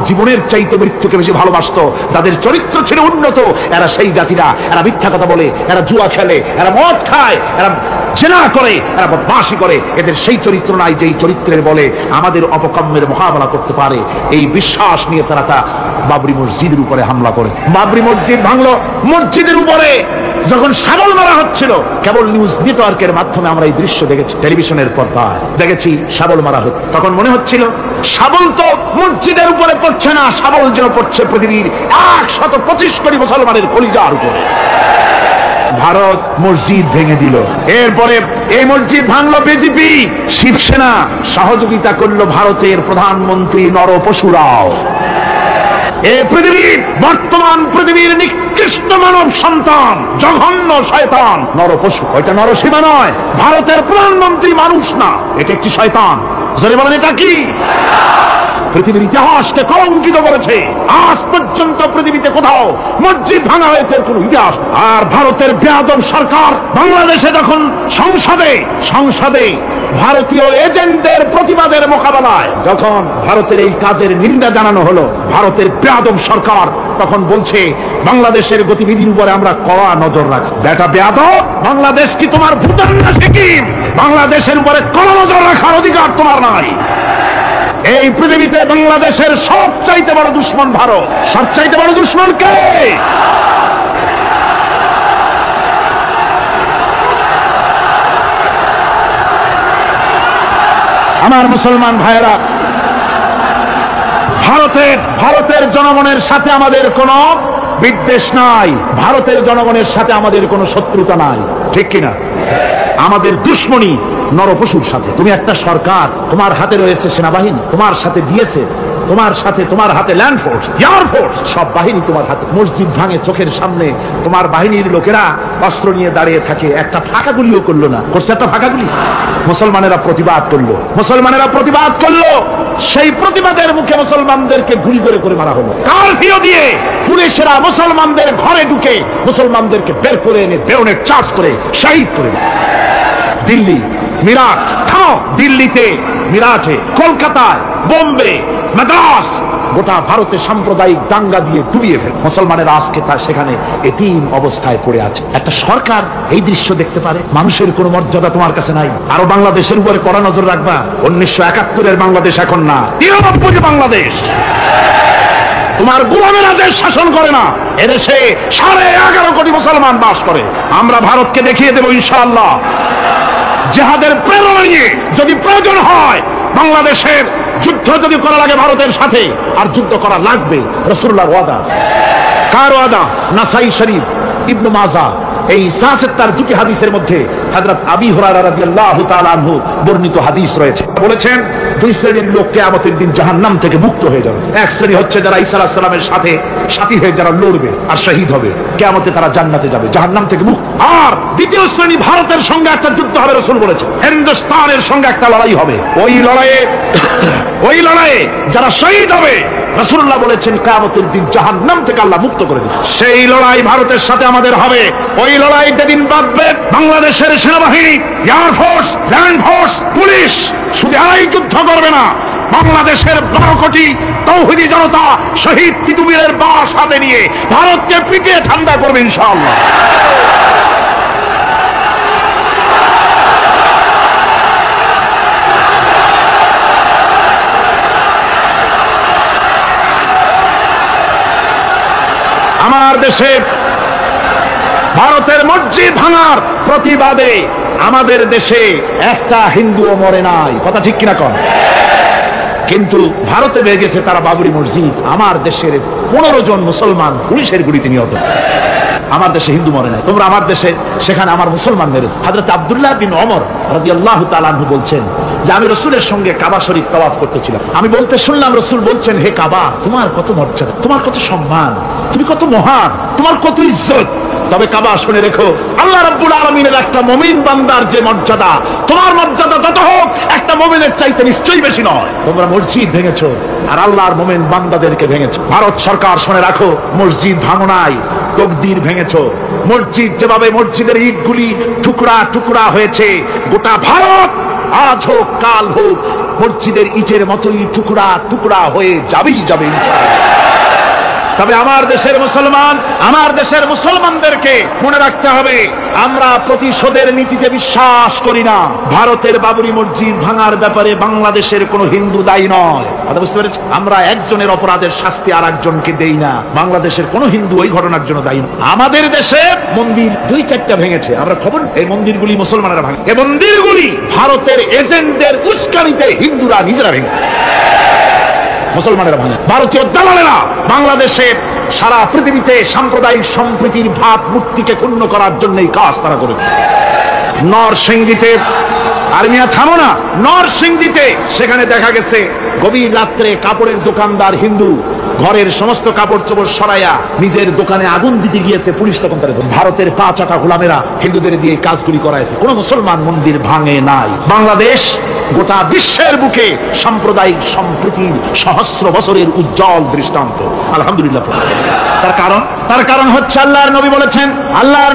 জীবনের চাইতে মৃত্যুকে বেশি ভালোবাসতো, যাদের চরিত্র ছিল উন্নত। এরা সেই জাতিরা, এরা মিথ্যা কথা বলে, এরা জুয়া খেলে, এরা মদ খায়, এরা জেনা করে, এরা বদমাশি করে। এদের সেই চরিত্র নাই যেই চরিত্রের বলে আমাদের অপকর্মের মোকাবেলা করতে পারে। এই বিশ্বাস নিয়ে তারা বাবরি মসজিদের উপরে হামলা করে। বাবরি মসজিদ ভাঙলো, মসজিদের উপরে যখন শাবল মারা হচ্ছিল, কেবল নিউজ নেটওয়ার্কের মাধ্যমে আমরা এই দৃশ্য দেখেছি, টেলিভিশনের পর্দায় দেখেছি শাবল মারা হচ্ছে। তখন মনে হচ্ছিল শাবল তো মসজিদের উপরে পড়ছে না, শাবল যেন পড়ছে পৃথিবীর 125 কোটি মুসলমানের কলিজার উপরে। ভারত মসজিদ ভেঙে দিল। এরপরে এই মসজিদ ভাঙলো বিজেপি, শিবসেনা সহযোগিতা করলো ভারতের প্রধানমন্ত্রী নরপশুরাও। এই পৃথিবীর বর্তমান পৃথিবীর নিকৃষ্ট মানব সন্তান, জঘন্য শয়তান নরপশু। ওইটা নরসীমা নয়, ভারতের প্রধানমন্ত্রী মানুষ না, এটা একটি শয়তান। জোরে বলেন, এটা কি? পৃথিবীর ইতিহাসকে কলঙ্কিত করেছে। আজ পর্যন্ত পৃথিবীতে কোথাও মসজিদ ভাঙা হয়েছে কোন ইতিহাস। আর ভারতের বেয়াদব সরকার বাংলাদেশে যখন সংসদে ভারতীয় এজেন্টদের প্রতিবাদের মোকাবেলায় যখন ভারতের এই কাজের নিন্দা জানানো হলো, ভারতের বেয়াদব সরকার তখন বলছে বাংলাদেশের গতিবিধির উপরে আমরা কড়া নজর রাখছি। বেটা বেয়াদব, বাংলাদেশ কি তোমার ভুটান না সিকিম? বাংলাদেশের উপরে কড়া নজর রাখার অধিকার তোমার নাই। এই পৃথিবীতে বাংলাদেশের সবচাইতে বড় দুশ্মন ভারত। সবচাইতে বড় দুশ্মন কে? আমার মুসলমান ভাইয়েরা, ভারতের জনগণের সাথে আমাদের কোনো বিদ্বেষ নাই, ভারতের জনগণের সাথে আমাদের কোনো শত্রুতা নাই, ঠিক কিনা? আমাদের দুশ্মনী নরপশুর সাথে। তুমি একটা সরকার, তোমার হাতে রয়েছে সেনাবাহিনী, তোমার সাথে বিএসএফ, তোমার হাতে ল্যান্ড ফোর্স, এয়ার ফোর্স, সব বাহিনী তোমার হাতে। মসজিদ ভাঙে চোখের সামনে, তোমার বাহিনীর লোকেরা অস্ত্র নিয়ে দাঁড়িয়ে থাকে, একটা ফাঁকা গুলিও করলো না। করছে একটা ফাঁকা গুলি? মুসলমানেরা প্রতিবাদ করলো, সেই প্রতিবাদের মুখে মুসলমানদেরকে গুলি করে মারা হলো। কারফিউ দিয়ে পুলিশেরা মুসলমানদের ঘরে ঢুকে মুসলমানদেরকে বের করে এনে বেয়নেট চার্জ করে শহীদ করে। দিল্লি, মিরাট, দিল্লিতে, মিরাটে, কলকাতায়, বোম্বে, মাদ্রাস, গোটা ভারতে সাম্প্রদায়িক দাঙ্গা দিয়ে ডুবিয়ে ফেলে মুসলমানের আজকে তা সেখানে এতিম অবস্থায় পড়ে আছে। একটা সরকার এই দৃশ্য দেখতে পারে? মানুষের কোনো মর্যাদা তোমার কাছে নাই? আরো বাংলাদেশের উপরে কড়া নজর রাখবা। 1971-এর বাংলাদেশ এখন না, 93 বাংলাদেশ। তোমার গোলামেরা দেশ শাসন করে না, এদেশে 11.5 কোটি মুসলমান বাস করে। আমরা ভারতকে দেখিয়ে দেব ইনশাআল্লাহ, জিহাদের প্রেরণা নিয়ে যদি প্রয়োজন হয় বাংলাদেশের যুদ্ধ যদি করা লাগে ভারতের সাথে, আর যুদ্ধ করা লাগবে। রাসূলুল্লাহর ওয়াদা। কার ওয়াদা? নাসাই শরীফ, ইবনে মাজাহ, এই তার দুটি হাদিসের মধ্যে হযরত আবী হুরায়রা রাদিয়াল্লাহু তাআলা আনহু বর্ণিত হাদিস রয়েছে। বলেছেন দুই শ্রেণীর লোক কিয়ামতের দিন জাহান্নাম থেকে মুক্ত হয়ে যাবে। এক শ্রেণী হচ্ছে যারা ঈসা আলাইহিস সালামের সাথে সাথী হয়ে যারা লড়বে আর শহীদ হবে, কিয়ামতে তারা জান্নাতে যাবে, জাহান্নাম থেকে মুক্ত। আর দ্বিতীয় শ্রেণী, ভারতের সঙ্গে একটা যুদ্ধ হবে, রাসূল বলেছেন হিন্দুস্তানের সঙ্গে একটা লড়াই হবে। ওই লড়াইয়ে যারা শহীদ হবে, রাসূলুল্লাহ বলেছেন কিয়ামতের দিন জাহান্নাম থেকে আল্লাহ মুক্ত করে দিবেন। সেই লড়াই ভারতের সাথে আমাদের হবে। ওই লড়াই যেদিন বাঁধবে, বাংলাদেশের সেনাবাহিনী, air force, land force, police শুধু আড়াই যুদ্ধ করবে না, বাংলাদেশের 12 কোটি তৌহিদি জনতা শহীদ তিতুমীরের বাস হাতে নিয়ে ভারতকে পিটিয়ে ঠান্ডা করবে ইনশাআল্লাহ। আমার দেশে ভারতের মসজিদ ভাঙার প্রতিবাদে আমাদের দেশে একটা হিন্দুও মরে নাই, কথা ঠিক কিনা কন? কিন্তু ভারতে ভেঙেছে তারা বাবরি মসজিদ। আমার দেশের 15 জন মুসলমান পুলিশের গুলিতে নিহত। আমার দেশে হিন্দু মরে নাই। তোমরা আমার দেশে, সেখানে আমার মুসলমান মেরে। হযরত আব্দুল্লাহ বিন ওমর রাদিয়াল্লাহু তাআলা আনহু বলছেন যে আমি রাসূলের সঙ্গে কাবা শরীফ তাওয়াফ করতেছিলাম। আমি বলতে শুনলাম রাসূল বলছেন, হে কাবা, তোমার কত মর্যাদা, তোমার কত সম্মান, তুমি কত মহান, তোমার কত ইজ্জত। তবে কাবা শুনে রেখো, আল্লাহ রাব্বুল আলামিনের একটা মুমিন বান্দার যে মর্যাদা, তোমার মর্যাদা যত হোক একটা মুমিনের চাইতে নিশ্চয়ই বেশি নয়। তোমরা মসজিদ ভেঙেছো আর আল্লাহর মুমিন বান্দাদেরকে ভেঙেছো। ভারত সরকার শুনে রাখো, মসজিদ ভাঙো নাই, তকদির ভেঙেছো। মসজিদ যেভাবে মসজিদের ইটগুলি টুকরা টুকরা হয়েছে, গোটা ভারত আজ হোক কাল হোক মসজিদের ইটের মতোই টুকরা টুকরা হয়ে যাবেই যাবে। তবে আমার দেশের মুসলমান, আমার দেশের মুসলমানদেরকে মনে রাখতে হবে, আমরা প্রতিশোধের নীতিতে বিশ্বাস করি না। ভারতের বাবরি মসজিদ ভাঙার ব্যাপারে বাংলাদেশের কোনো হিন্দু দায়ী নয়, কথা বুঝতে পেরেছি? আমরা একজনের অপরাধের শাস্তি আর একজনকে দেই না। বাংলাদেশের কোনো হিন্দু ওই ঘটনার জন্য দায়ী নয়। আমাদের দেশে মন্দির 2-4টা ভেঙেছে, আমরা খবর, এই মন্দিরগুলি মুসলমানেরা ভাঙে। এই মন্দিরগুলি ভারতের এজেন্টদের উস্কানিতে হিন্দুরা নিজেরা ভেঙে, মুসলমানেরা ভাঙে। ভারতীয় দালালেরা বাংলাদেশের সারা পৃথিবীতে সাম্প্রদায়িক সম্প্রীতির ভাব মূর্তিকে ক্ষুণ্ণ করার জন্য এই কাজ তারা করেছে। নরসিংদীতে, আর্মিয়া থামো না, নরসিংদীতে সেখানে দেখা গেছে গভীর রাত্রে কাপড়ের দোকানদার হিন্দু ঘরের সমস্ত কাপড় চোপড় সরাইয়া নিজের দোকানে আগুন দিতে গিয়েছে, পুলিশ তখন তাদের ভারতের 5 গোলামেরা হিন্দুদের দিয়ে কাজগুলি করাইছে। কোন মুসলমান মন্দির ভাঙে নাই। বাংলাদেশ গোটা বিশ্বের বুকে সাম্প্রদায়িক সম্প্রীতির সহস্র বছরের উজ্জ্বল দৃষ্টান্ত, আলহামদুলিল্লাহ। তার কারণ হচ্ছে আল্লাহর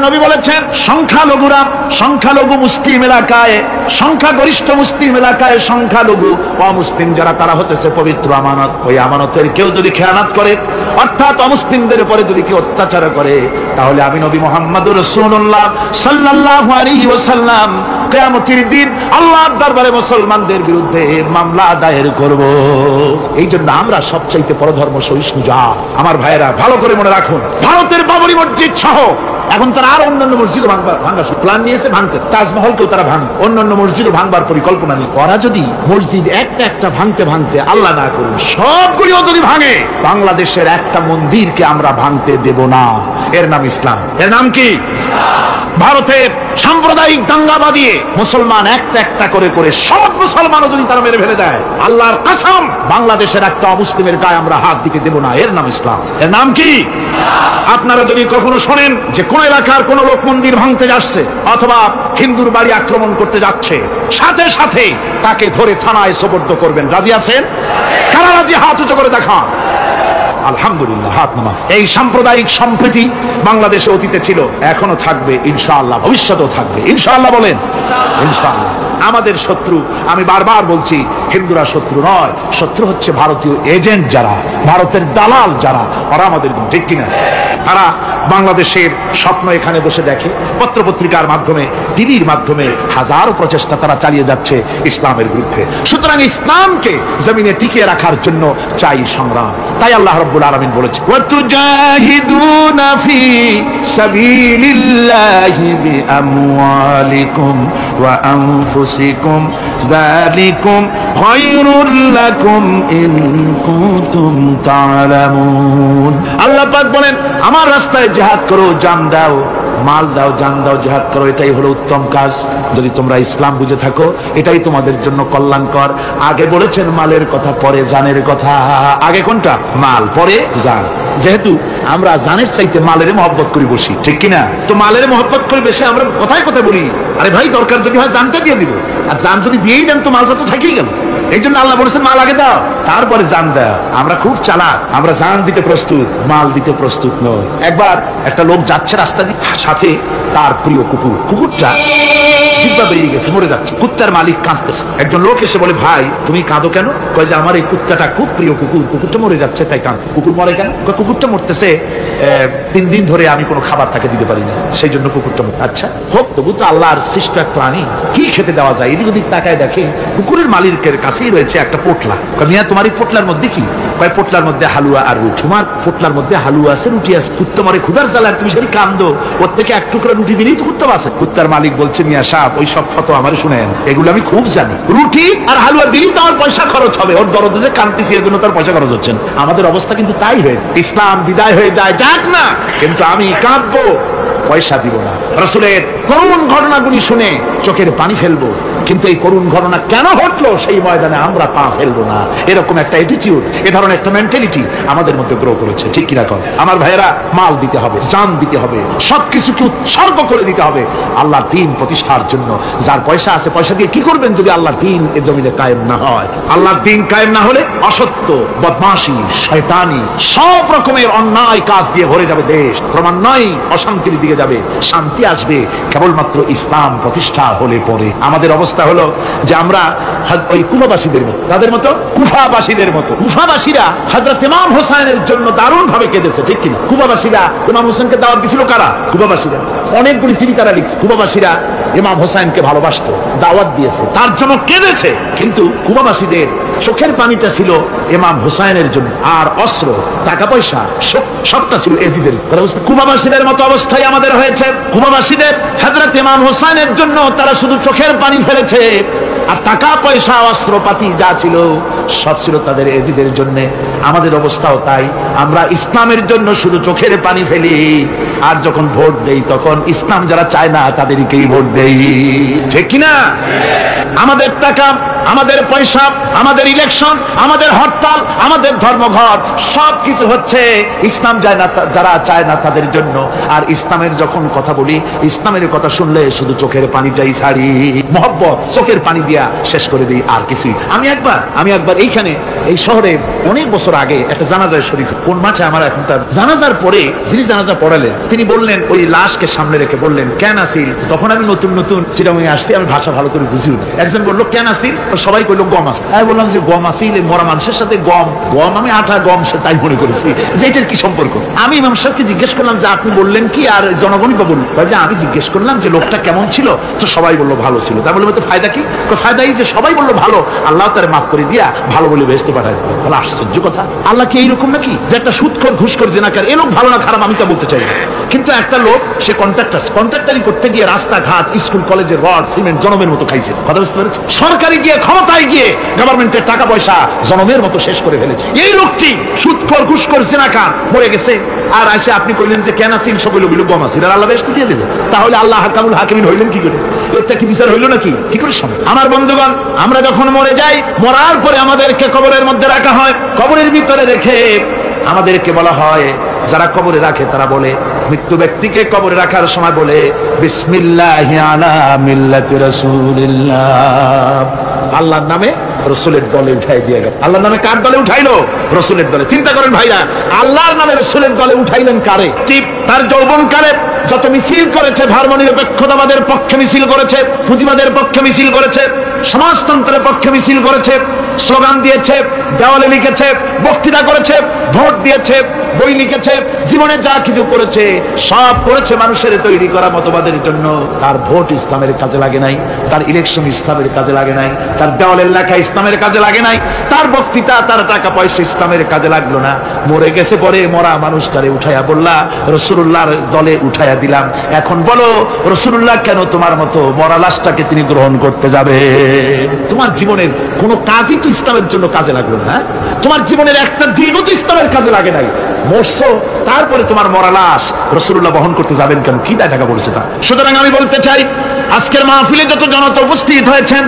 নবী বলেছেন সংখ্যালঘু মুসলিম এলাকায়, সংখ্যাগরিষ্ঠ মুসলিম এলাকায় সংখ্যালঘু অমুসলিম যারা, তারা হতেছে পবিত্র আমানত। ওই আমানতের কেউ যদি খেয়ানত করে, অর্থাৎ অমুসলিমদের উপরে যদি কেউ অত্যাচার করে, তাহলে আমি নবী মুহাম্মদুর রাসূলুল্লাহ সাল্লাল্লাহু আলাইহি ওয়াসাল্লাম কিয়ামতের দিন আল্লাহর দরবারে মুসলমানদের বিরুদ্ধে মামলা দায়ের করব। এই জন্য আমরা সবচাইতে পরধর্ম সহিষ্ণু জাত। আমার ভাইয়েরা ভালো করে মনে রাখুন, ভারতের বাবরি মসজিদ সহ এখন তারা আর অন্যান্য মসজিদও ভাঙবার প্ল্যান নিয়েছে, ভাঙতে। তাজমহলকেও তারা ভাঙ, অন্যান্য মসজিদও ভাঙবার পরিকল্পনা নিয়ে। ওরা যদি মসজিদ একটা একটা ভাঙতে আল্লাহ না করুন সবগুলিও যদি ভাঙে, বাংলাদেশের একটা মন্দিরকে আমরা ভাঙতে দেব না। এর নাম ইসলাম। এর নাম কি? ভারতের সাম্প্রদায়িক দাঙ্গা বাঁধিয়ে মুসলমান একটা একটা করে সব মুসলমানও যদি তারা মেরে ফেলে দেয়, আল্লাহর কসম বাংলাদেশের একটা অমুসলিমের গায়ে আমরা হাত দিতে দেব না। এর নাম ইসলাম। এর নাম কি? আপনারা যদি কখনো শোনেন যে কোন এলাকার কোন লোক মন্দির ভাঙতে যাচ্ছে অথবা হিন্দুর বাড়ি আক্রমণ করতে যাচ্ছে, সাথে সাথে তাকে ধরে থানায় সোপর্দ করবেন। রাজি আছেন? কারা রাজি? হাত উঁচু করে দেখান। আলহামদুলিল্লাহ, হাত নামা। এই সাম্প্রদায়িক সম্প্রীতি বাংলাদেশে অতীতে ছিল, এখনো থাকবে ইনশাআল্লাহ, ভবিষ্যতেও থাকবে ইনশাআল্লাহ। বলেন ইনশাআল্লাহ। আমাদের শত্রু, আমি বারবার বলছি, হিন্দুরা শত্রু নয়, শত্রু হচ্ছে ভারতীয় এজেন্ট যারা, ভারতের দালাল যারা, ওরা আমাদের, ঠিক কিনা? তারা বাংলাদেশের স্বপ্ন এখানে বসে দেখে, পত্রপত্রিকার মাধ্যমে, টিভির মাধ্যমে হাজারো প্রচেষ্টা তারা চালিয়ে যাচ্ছে ইসলামের বিরুদ্ধে। সুতরাং ইসলামকে জমিনে টিকিয়ে রাখার জন্য চাই সংগ্রাম। তাই আল্লাহ রাব্বুল আলামিন বলেছে, ওয়াতুজাহিদুনা ফি সাবিলিল্লাহি বিআমওয়ালিকুম ওয়া আনফুসিকুম যালিকুম খায়রুল লাকুম ইন কুনতুম তা'লামুন। আল্লাহ পাক বলেন, আমার রাস্তায় জিহাদ করো, জান দাও, মাল দাও, জান দাও, জিহাদ করো, এটাই হলো উত্তম কাজ। যদি তোমরা ইসলাম বুঝে থাকো, এটাই তোমাদের জন্য কল্যাণকর। আগে বলেছেন মালের কথা, পরে জানের কথা। আগে কোনটা? মাল, পরে জান। যেহেতু আমরা জানের চাইতে মালের মহব্বত করি বসি, ঠিক কিনা? তো মালের মহব্বত করে বেশি আমরা কথায় কথা বলি, আরে ভাই দরকার যদি হয় জানটা দিয়ে দিব, আর জান যদি দিয়েই দেন তো মালটা তো থাকেই গেল। এই জন্য আল্লাহ বলেছেন মাল আগে দাও, তারপরে জান দাও। আমরা খুব চালাক, আমরা জান দিতে প্রস্তুত, মাল দিতে প্রস্তুত নয়। একবার একটা লোক যাচ্ছে রাস্তা দিয়ে, সাথে তার প্রিয় কুকুর। কুকুরটা জিহ্বা বেরিয়ে গেছে, মরে যাচ্ছে। কুত্তার মালিক কাঁদতেছে। একজন লোক এসে বলে, ভাই তুমি কাঁদো কেন? কয় যে আমার এই কুত্তাটা খুব প্রিয় কুকুর, কুকুরটা মরে যাচ্ছে তাই কাঁদ। কুকুর মরে কেন? কুকুরটা মরতেছে 3 দিন ধরে আমি কোনো খাবার তাকে দিতে পারি না, সেই জন্য কুকুরটা মরে। আচ্ছা হোক, তবু তো আল্লাহর সৃষ্ট এক প্রাণী, কি খেতে দেওয়া যায়? এদিক ওদিক তাকায় দেখে কুকুরের মালিকের কাছেই রয়েছে একটা পোটলা। মিয়া তোমার এই পোটলার মধ্যে কি? কয় পোটলার মধ্যে হালুয়া আর রুটি। তোমার পোটলার মধ্যে হালুয়া আছে, রুটি আছে, কুত্তা মরে ক্ষুধার জ্বালায় তুমি সেটি কান্দো, ওর থেকে এক টুকরা রুটি দিলেই তো কুত্তা বাঁচে। কুত্তার মালিক বলছে, মিয়া সাহেব ওই সব ফটো আমার শুনেন, এগুলো আমি খুব জানি, রুটি আর হালুয়া দিলেই তো আমার পয়সা খরচ হবে, ওর দরদে যে কান্তিছি এর জন্য তার পয়সা খরচ হচ্ছে। আমাদের অবস্থা কিন্তু তাই হয়ে, ইসলাম বিদায় হয়ে যায়, যাক না, কিন্তু আমি কাঁদবো, পয়সা দিব না। রাসূলের করুণ ঘটনাগুলি শুনে চোখের পানি ফেলবো, কিন্তু এই করুণ ঘটনা কেন ঘটলো সেই ময়দানে আমরা পা ফেলবো না। এরকম একটা অ্যাটিটিউড, এ ধরনের একটা মেন্টালিটি আমাদের মধ্যে গ্রো করেছে, ঠিক কিনা কর? আমার ভাইয়েরা, মাল দিতে হবে, জান দিতে হবে, সবকিছুকে উৎসর্গ করে দিতে হবে আল্লাহর দ্বীন প্রতিষ্ঠার জন্য। যার পয়সা আছে, পয়সা দিয়ে কি করবেন যদি আল্লাহর দ্বীন এ জমিনে কায়েম না হয়? আল্লাহর দ্বীন কায়েম না হলে অসত্য, বদমাশি, শয়তানি, সব রকমের অন্যায় কাজ দিয়ে ভরে যাবে দেশ, ক্রমান্বয়ে অশান্তির দিকে যাবে, শান্তি আসবে কেবলমাত্র ইসলাম প্রতিষ্ঠা হলে পরে। আমাদের অবস্থা হলো যে আমরা ওই কুফাবাসীদের মতো, তাদের মতো, কুফাবাসীদের মতো। কুফাবাসীরা হযরত ইমাম হোসেনের জন্য দারুণ ভাবে কেঁদেছে, ঠিক কিনা? কুফাবাসীরা ইমাম হোসেনকে দাওয়াত দিছিল কারা? কুফাবাসীরা। অনেকগুলি চিঠি তারা লিখছে। কুফাবাসীরা ইমাম হোসেনকে ভালোবাসতো, দাওয়াত দিয়েছে, তার জন্য কেঁদেছে। কিন্তু কুফাবাসীদের চোখের পানিটা ছিল ইমাম হোসেনের জন্য, আর অস্ত্র, টাকা পয়সা সবটা ছিল এজিদের। কুফাবাসীদের মতো অবস্থায় আমাদের হয়েছে। কুফাবাসীদের হযরত ইমাম হোসেনের জন্য তারা শুধু চোখের পানি ফেলেছে, আর টাকা পয়সা অস্ত্রপাতি যা ছিল সব ছিল তাদের এজিদের জন্য। আমাদের অবস্থাও তাই, আমরা ইসলামের জন্য শুধু চোখের পানি ফেলি, আর যখন ভোট দেই তখন ইসলাম যারা চায় না তাদেরকেই ভোট দেই, ঠিক কিনা? আমাদের টাকা, আমাদের পয়সা, আমাদের ইলেকশন, আমাদের হরতাল, আমাদের ধর্মঘট সবকিছু হচ্ছে ইসলাম যায় না, যারা চায় না তাদের জন্য। আর ইসলামের যখন কথা বলি, ইসলামের কথা শুনলে শুধু চোখের পানিটাই ছাড়ি, মহব্বত চোখের পানি দিয়া শেষ করে দিই, আর কিছুই। আমি একবার এইখানে এই শহরে অনেক বছর আগে একটা জানাজায় শরীক। কোন মাঠে আমার এখন তার জানাজার পরে যিনি জানাজা পড়ালেন তিনি বললেন, ওই লাশকে সামনে রেখে বললেন, কেন আসিল? তখন আমি নতুন চিটাগাঙে আসছি, আমি ভাষা ভালো করে বুঝিও না। একজন বললো কেন আসিল? সবাই কইলো গম আসিল। আমি বললাম যে গম আসিল, মরা মানুষের সাথে গম, আমি আটা গম, সে তাই মনে করেছি যে এটার কি সম্পর্ক। আমি ইমাম সাহেবকে জিজ্ঞেস করলাম যে আপনি বললেন কি, আর জনগণই বা বলল যে আমি জিজ্ঞেস করলাম যে লোকটা কেমন ছিল, তো সবাই বললো ভালো ছিল। তা বললাম তো ফায়দা কি? ফায়দা এই যে সবাই বললো ভালো, আল্লাহ তারে মাফ করে দিয়া ভালো বলে বেহেশতে পাঠায়। তাহলে আশ্চর্য কথা, আল্লাহ কি এইরকম নাকি যে একটা সুদখোর, ঘুষখোর, জিনাকার এ লোক ভালো না খারাপ আমি তা বলতে চাই না, কিন্তু একটা লোক সে কন্ট্রাক্টারি করতে গিয়ে রাস্তাঘাট, স্কুল কলেজের রড সিমেন্ট জনমের মতো খাইছে, কথা বুঝতে পেরেছে? সরকারি গিয়ে, ক্ষমতায় গিয়ে গভর্নমেন্টের টাকা পয়সা জনমের মতো শেষ করে ফেলেছে। এই লোকটি সুদখোর, ঘুষখোর, জিনাকার মরে গেছে, আর আসে আপনি কইলেন যে কেন আসিল, সকল গম আসিল, আর আল্লাহ বেহেশত দিয়ে দেবে। তাহলে আল্লাহ হাকামুল হাকিমিন হইলেন কি করে? এটা কি বিচার হইল নাকি? কি করে সম্ভব? আমার বন্ধুগণ, আমরা যখন মরে যাই, মরার পরে আমাদেরকে কবরের মধ্যে রাখা হয়, কবরের ভিতরে রেখে আমাদেরকে বলা হয়, যারা কবরে রাখে তারা বলে, মৃত্যু ব্যক্তিকে কবরে রাখার সময় বলে বিসমিল্লাহি আলা মিল্লাতি রাসূলিল্লাহ, আল্লাহর নামে রসুলের দলে উঠাই দিয়ে গেল। আল্লাহর নামে কার দলে উঠাইলো? রসুলের দলে। চিন্তা করেন ভাইরা, আল্লাহর নামে রসুলের দলে উঠাইলেন কারে? ঠিক তার যৌবনকালে যত মিছিল করেছে, ধর্মনিরপেক্ষতাবাদের পক্ষে মিছিল করেছে, পুঁজিবাদের পক্ষে মিছিল করেছে, সমাজতন্ত্রের পক্ষে মিছিল করেছে, স্লোগান দিয়েছে, দেওয়ালে লিখেছে, বক্তৃতা করেছে, ভোট দিয়েছে, বই লিখেছে, জীবনে যা কিছু করেছে সব করেছে মানুষের তৈরি করা মতবাদের জন্য। তার ভোট ইসলামের কাজে লাগে নাই, তার ইলেকশন ইসলামের কাজে লাগে নাই, তার দেওয়ালের লেখা ইসলামের কাজে লাগে নাই, তার বক্তৃতা, তার টাকা পয়সা ইসলামের কাজে লাগলো না। মরে গেছে, পরে মরা মানুষটারে উঠাইয়া বললা রাসূলুল্লাহর দলে উঠাইয়া দিলাম। এখন বলো রাসূলুল্লাহ কেন তোমার মতো মরা লাশটাকে তিনি গ্রহণ করতে যাবে? তোমার জীবনের কোন কাজই তো ইসলামের জন্য কাজে লাগলো না। তোমার জীবনের একটা দিনও তো ইসলামের কাজে লাগে নাই। মরছো, তারপরে তোমার মরা লাশ রাসূলুল্লাহ বহন করতে যাবেন কেন? কি দায় টাকা বলছে তা? সুতরাং আমি বলতে চাই, আজকের মাহফিলে যত জনতা উপস্থিত হয়েছেন,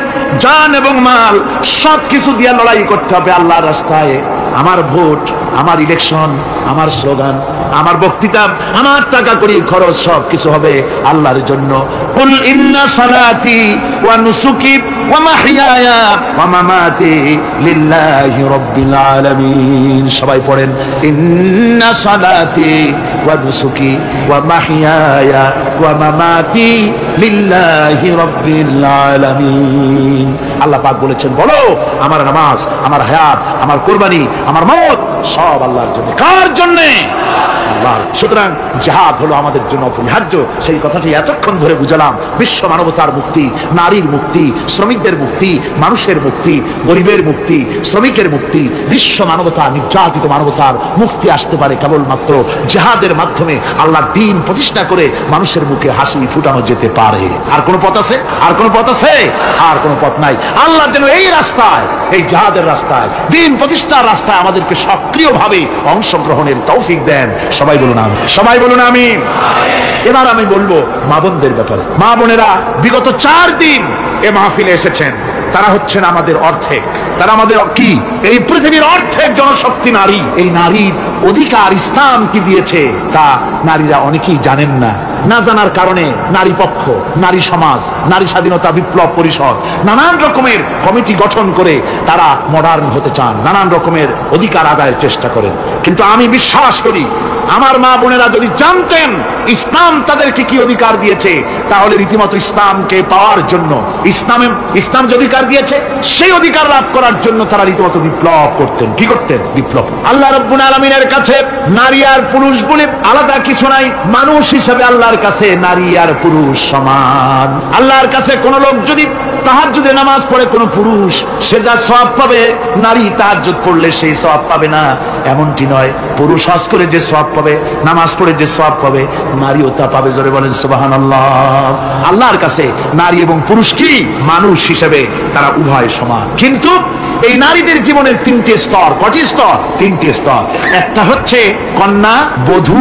জান এবং মাল সবকিছু দিয়ে লড়াই করতে হবে আল্লাহর রাস্তায়। আমার ভোট, আমার ইলেকশন, আমার স্লোগান, আমার বক্তৃতা, আমার টাকা করি খরচ সবকিছু হবে আল্লাহর জন্য। কুল ইন্না সালাতি ওয়া নুসুকি ওয়া মাহইয়ায়া ওয়া মামাতি লিল্লাহি রাব্বিল আলামিন। সবাই পড়েন, ইন্না সালাতি ওয়া নুসুকি ওয়া মাহইয়ায়া ওয়া মামাতি লিল্লাহি রাব্বিল আলামিন। আল্লাহ পাক বলেছেন, বলো আমার নামাজ, আমার হায়াত, আমার কুরবানি, আমার মওত সব আল্লাহর জন্য। কার জন্য? আল্লাহর। সুতরাং জিহাদ হলো আমাদের জন্য অপরিহার্য। সেই কথাটি এতক্ষণ ধরে বুঝালাম। বিশ্ব মানবতার মুক্তি, নারীর মুক্তি, শ্রমিকদের মুক্তি, মানুষের মুক্তি, গরিবের মুক্তি, শ্রমিকের মুক্তি, বিশ্ব মানবতা, নির্যাতিত মানবতার মুক্তি আসতে পারে কেবলমাত্র জিহাদের মাধ্যমে। আল্লাহর দ্বীন প্রতিষ্ঠা করে মানুষের মুখে হাসি ফুটানো যেতে পারে। আর কোন পথ আছে? আর কোন পথ আছে? আর কোন পথ নাই। আল্লাহ যেন এই রাস্তায়, এই জিহাদের রাস্তায়, দ্বীন প্রতিষ্ঠার রাস্তায় আমাদেরকে সক্রিয়ভাবে অংশগ্রহণের তৌফিক দেন। সবাই বলুন আমিন। সবাই বলুন আমিন। এবার আমি বলবো মা বোনদের ব্যাপারে। মা বোনেরা বিগত 4 দিন এ মাহফিলে এসেছেন। তারা হচ্ছেন আমাদের অর্ধেক। তারা আমাদের কি? এই পৃথিবীর অর্ধেক জনশক্তি নারী। এই নারীর অধিকার ইসলাম কি দিয়েছে তা নারীরা অনেকেই জানেন না। না জানার কারণে নারী পক্ষ, নারী সমাজ, নারী স্বাধীনতা বিপ্লব পরিষদ নানান রকমের কমিটি গঠন করে তারা মডার্ন হতে চান, নানান রকমের অধিকার আদায়ের চেষ্টা করেন। কিন্তু আমি বিশ্বাস করি, আমার মা বোনেরা যদি জানতেন ইসলাম তাদেরকে কি অধিকার দিয়েছে, তাহলে রীতিমতো ইসলামকে পাওয়ার জন্য, ইসলাম যে অধিকার দিয়েছে সেই অধিকার লাভ করার জন্য তারা রীতিমতো বিপ্লব করতেন। কি করতেন? বিপ্লব। আল্লাহ রাব্বুল আলামিনের কাছে নারী আর পুরুষ বলে আলাদা কিছু নাই। মানুষ হিসেবে আল্লাহর কাছে নারী আর পুরুষ সমান। আল্লাহর কাছে কোন লোক যদি তাহাজ্জুদে নামাজ পড়ে, কোন পুরুষ, সে যা সওয়াব পাবে নারী তাহাজ্জুদ পড়লে সেই সওয়াব পাবে না, এমনটি নয়। পুরুষ হজ করে যে সওয়াব পাবে, নামাজ পড়ে যে সওয়াব পাবে, নারীও তা পাবে। জোরে বলেন সুবহানাল্লাহ। আল্লাহর কাছে নারী এবং পুরুষ কি? মানুষ হিসেবে তারা উভয় সমান। কিন্তু এই নারীদের জীবনের 3টে স্তর। কটি স্তর? 3টে স্তর। একটা হচ্ছে কন্যা, বধূ,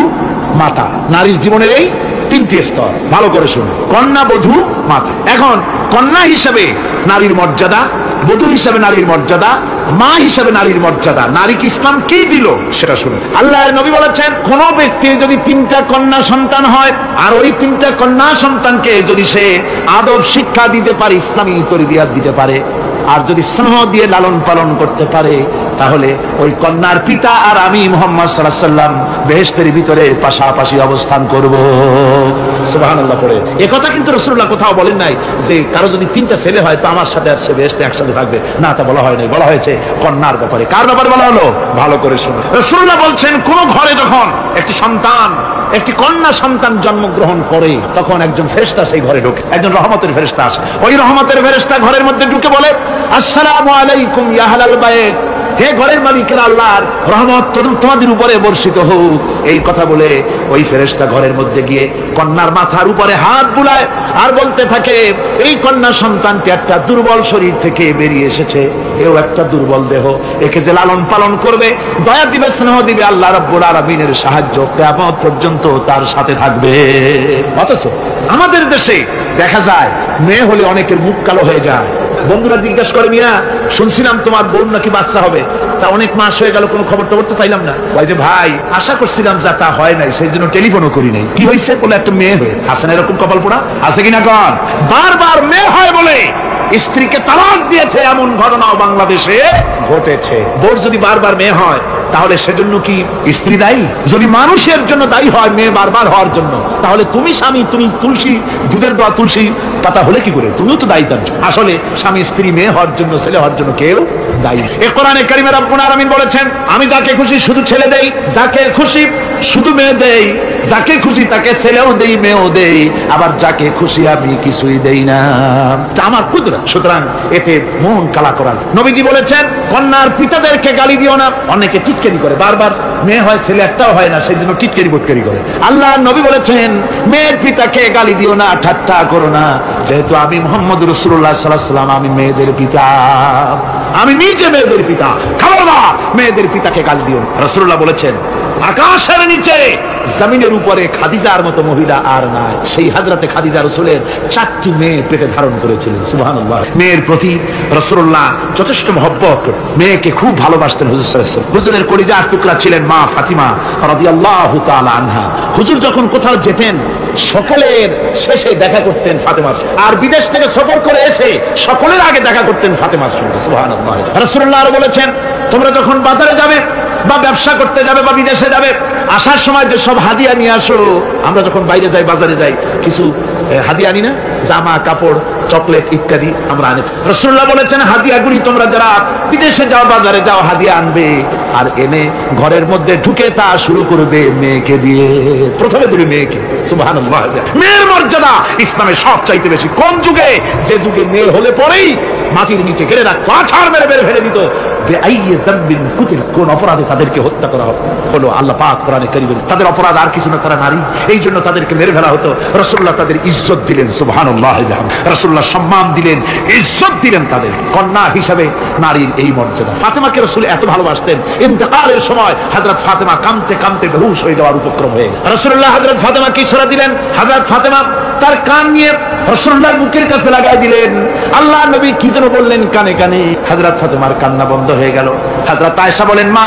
মাতা। নারীর জীবনের এই 3টে স্তর। ভালো করে শুনুন, কন্যা, বধূ, মাতা। এখন কন্যা হিসেবে নারীর মর্যাদা, বধূ হিসেবে নারীর মর্যাদা, মা হিসেবে নারীর মর্যাদা। নারীকে ইসলাম কি দিল সেটা শুনুন। আল্লাহর নবী বলেছেন, কোন ব্যক্তির যদি 3টা কন্যা সন্তান হয়, আর ওই 3টা কন্যা সন্তানকে যদি সে আদব শিক্ষা দিতে পারে, ইসলামী তরবিয়ত দিতে পারে, আর যদি স্নেহ দিয়ে লালন পালন করতে পারে, তাহলে ওই কন্যার পিতা আর আমি মুহাম্মদ সাল্লাল্লাহু আলাইহি ওয়াসাল্লাম বেহেশতের ভিতরে পাশাপাশি অবস্থান করব। সুবহানাল্লাহ পড়ে। এই কথা কিন্তু রাসূলুল্লাহ কোথাও বলেন নাই যে কারো যদি 3টা ছেলে হয় তো আমার সাথে আর সে বেহেশতে একসাথে থাকবে। না, তা বলা হয় নাই। বলা হয়েছে কন্যার ব্যাপারে। কার ব্যাপারে বলা হলো? ভালো করে শুনুন। রাসূলুল্লাহ বলছেন, কোন ঘরে যখন একটি সন্তান, একটি কন্যা সন্তান জন্মগ্রহণ করে, তখন একজন ফেরেশতা সেই ঘরে ঢোকে। একজন রহমতের ফেরেশতা আসে। ওই রহমতের ফেরেশতা ঘরের মধ্যে ঢুকে বলে, আসসালামু আলাইকুম ইয়া আহলাল বাইত। হে ঘরের মালিকেরা, আল্লাহর রহমত তোমাদের উপরে বর্ষিত হোক। এই কথা বলে ওই ফেরেশতা ঘরের মধ্যে গিয়ে কন্যার মাথার উপরে হাত বুলায় আর বলতে থাকে, এই কন্যা সন্তানটি একটা দুর্বল শরীর থেকে বেরিয়ে এসেছে, এও একটা দুর্বল দেহ, একে যে লালন পালন করবে, দয়া দিবে, স্নেহ দিবে, আল্লাহ রাব্বুল আলামিনের সাহায্য কিয়ামত পর্যন্ত তার সাথে থাকবে। অথচ আমাদের দেশে দেখা যায় মেয়ে হলে অনেকের মুখ কালো হয়ে যায়, বন্ধুরা জিজ্ঞাসা করে, মিয়া শুনছিলাম তোমার বোন নাকি বাচ্চা হবে, তা অনেক মাস হয়ে গেল, কোনো খবর টবর তো পাইলাম না। ওই যে ভাই, আশা করছিলাম যা তা হয় নাই, সেই জন্য টেলিফোনও করি নাই। কি হয়েছে বলে, একটা মেয়ে হয়ে। হাসান এরকম কপাল পোড়া আছে কিনা কন? বারবার মেয়ে হয় বলে স্ত্রীকে তালাক দিয়েছে, এমন ঘটনাও বাংলাদেশে ঘটেছে। বোর যদি বারবার মেয়ে হয়, তাহলে সেজন্য কি স্ত্রী দায়ী? যদি মানুষের জন্য দায়ী হয় মেয়ে বারবার হওয়ার জন্য, তাহলে তুমি স্বামী, তুমি তুলসী দুধের দোয়া তুলসী পাতা হলে কি করে? তুমিও তো দায়ী তার জন্য। আসলে স্বামী স্ত্রী মেয়ে হওয়ার জন্য, ছেলে হওয়ার জন্য কেউ দায়ী। এ কোরআনে কারিমে রব্বুল আলামিন বলেছেন, আমি যাকে খুশি শুধু ছেলে দেই, যাকে খুশি শুধু মেয়ে দেই, যাকে খুশি তাকে ছেলেও দেই মেয়েও দেই, আবার যাকে খুশি আমি কিছুই দেই না। আমার কুদরত। সুতরাং এতে মন কালা করার। নবীজি বলেছেন, কন্যার পিতাদেরকে গালি দিও না। অনেকে টিটকারি করে, বারবার মেয়ে হয় ছেলে একটাও হয় না, সেই জন্য টিটকারি বোটকারি করে। আল্লাহ নবী বলেছেন, মেয়ের পিতাকে গালি দিও না, ঠাট্টা করো না, যেহেতু আমি মুহাম্মদ রাসূলুল্লাহ সাল্লাল্লাহু আলাইহি ওয়াসাল্লাম, আমি মেয়েদের পিতা, আমি নিজে মেয়েদের পিতা। খবরদার মেয়েদের পিতাকে গালি দিও না। রাসূলুল্লাহ বলেছেন, আকাশের নিচে জমিনের উপরে খাদিজার মতো মহিলা আর নাই। সেই হযরতে খাদিজা রাসূলের 4টি মেয়ে পেটে ধারণ করেছিলেন। সুবহানাল্লাহ। মেয়ের প্রতি রাসূলুল্লাহ যথেষ্ট মহব্বত, মেয়েকে খুব ভালোবাসতেন হুজুর সাল্লাল্লাহু আলাইহি ওয়াসাল্লাম। হুজুরের কলিজার টুকরা ছিলেন মা ফাতিমা রাদিয়াল্লাহু তাআলা আনহা। হুজুর যখন কোথাও যেতেন, সকলের শেষে দেখা করতেন ফাতেমার সঙ্গে, আর বিদেশ থেকে সফর করে এসে সকলের আগে দেখা করতেন ফাতেমার সঙ্গে। সুবহানাল্লাহ। রাসূলুল্লাহ আরো বলেছেন, তোমরা যখন বাজারে যাবে বা ব্যবসা করতে যাবে বা বিদেশে যাবে, আসার সময় যে সব হাদিয়া নিয়ে আসো। আমরা যখন বাইরে যাই, বাজারে যাই, কিছু হাদিয়া আনি না? জামা কাপড় চকলেট ইত্যাদি আমরা আনি। রাসূলুল্লাহ বলেছেন, হাদিয়াগুলি তোমরা যারা বিদেশে যাও, বাজারে যাও, হাদিয়া আনবে, আর এনে ঘরের মধ্যে ঢুকে তা শুরু করবে মেয়েকে দিয়ে। প্রথমে দেবে মেয়েকে। সুবহানাল্লাহ। মেয়ের মর্যাদা ইসলামে সব চাইতে বেশি। কোন যুগে? যে যুগে মেয়ে হলে পরেই মাটির নিচে গেড়ে রাখতো, আছাড় মেরে মেরে ফেলে দিত। কোন অপরাধে তাদেরকে হত্যা করা হলো? আল্লাহ পাক কোরআনে কারীমে, তাদের অপরাধ আর কিছু না, তারা নারী, এই জন্য তাদেরকে মেরে ফেলা হতো। রাসূলুল্লাহ তাদের ইজ্জত দিলেন। সুবহানাল্লাহ। রাসূলুল্লাহ সম্মান দিলেন, ইজ্জত দিলেন তাদের। কন্যা হিসাবে নারীর এই মর্যাদা। ফাতেমাকে রাসূল এত ভালোবাসতেন, ইন্তেকালের সময় হযরত ফাতেমা কাঁদতে কাঁদতে বেহুশ হয়ে যাওয়ার উপক্রম হয়ে গেল। রাসূলুল্লাহ হযরত ফাতেমাকে ইশারা দিলেন, হযরত ফাতেমা তার কান নিয়ে রাসূলুল্লাহর মুখের কাছে লাগাই দিলেন। আল্লাহ নবী কি যেন বললেন কানে কানে, হযরত ফাতেমার কান্না বন্ধ হয়ে গেল। হযরত আয়েশা বলেন, মা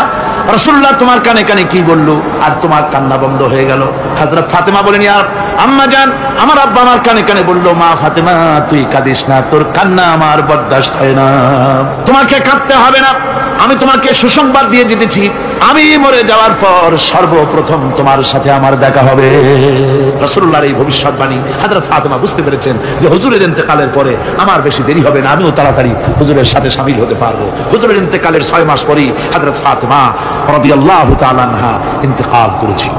রাসূলুল্লাহ তোমার কানে কানে কি বললো আর তোমার কান্না বন্ধ হয়ে গেল? হযরত ফাতেমা বলেন, ইয়া আম্মা জান, আমার আব্বা আমার কানে কানে বললো, মা ফাতেমা তুই কাঁদিস না, তোর কান্না আমার বরদাস্ত হয় না, তোমাকে কাঁদতে হবে না, আমি তোমাকে সুসংবাদ দিয়ে যেতেছি, আমি মরে যাওয়ার পর সর্বপ্রথম তোমার সাথে আমার দেখা হবে। রাসূলুল্লাহর এই ভবিষ্যৎবাণী হযরত ফাতেমা বুঝতে পেরেছেন যে হুজুরের ইন্তেকালের পরে আমার বেশি দেরি হবে না, আমিও তাড়াতাড়ি হুজুরের সাথে শামিল হতে পারবো। হুজুরের ইন্তেকালের 6 মাস পরেই হযরত ফাতেমা রাদিয়াল্লাহু তাআলা আনহা ইন্তেকাল করেছেন।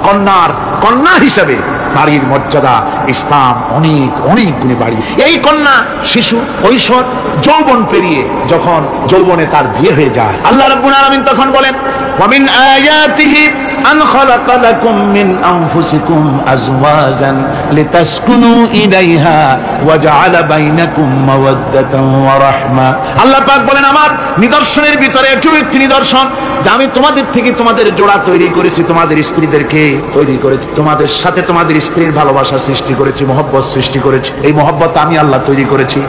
কন্যা হিসেবে নারীর মর্যাদা ইসলাম অনেক অনেক গুণে বাড়িয়ে। এই কন্যা শিশু, কৈশোর, যৌবন পেরিয়ে যখন যৌবনে তার বিয়ে হয়ে যায়, আল্লাহ রাব্বুল আলামিন তখন বলেন, ওয়া মিন আয়াতিহি আন খালাকা লাকুম মিন আনফুসিকুম আজওয়াজান লিতাসকুনু ইলাইহা ওয়া জাআলা বাইনাকুম মাওয়াদ্দাতান ওয়া রাহমা। আল্লাহ পাক বলেন, আমার নিদর্শনের ভিতরে একটি নিদর্শন যে আমি তোমাদের থেকে তোমাদের জোড়া তৈরি করেছি, তোমাদের স্ত্রীদেরকে তৈরি করেছি, তোমাদের সাথে তোমাদের স্ত্রীর ভালোবাসা সৃষ্টি করেছি, মহব্বত সৃষ্টি করেছি। এই মহব্বত আমি আল্লাহ তৈরি করেছি।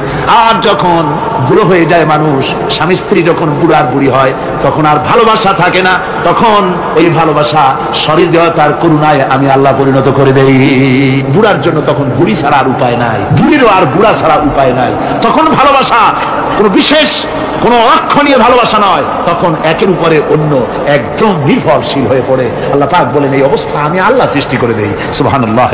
আর যখন বুড়ো হয়ে যায় মানুষ, স্বামী স্ত্রী যখন বুড়ার বুড়ি হয়, তখন আর ভালোবাসা থাকে না, তখন ওই ভালোবাসা সহৃদয়তার করুণায় আমি আল্লাহ পরিণত করে দেই। বুড়ার জন্য তখন বুড়ি ছাড়া আর উপায় নাই, বুড়িরও আর বুড়া ছাড়া উপায় নাই। তখন ভালোবাসা কোনো বিশেষ কোনো অলক্ষণীয় ভালোবাসা নয়, তখন একের উপরে অন্য একদম নির্ভরশীল হয়ে পড়ে। আল্লাহ পাক বলেন, এই অবস্থা আমি আল্লাহ সৃষ্টি করে দেই। সুবহানাল্লাহ।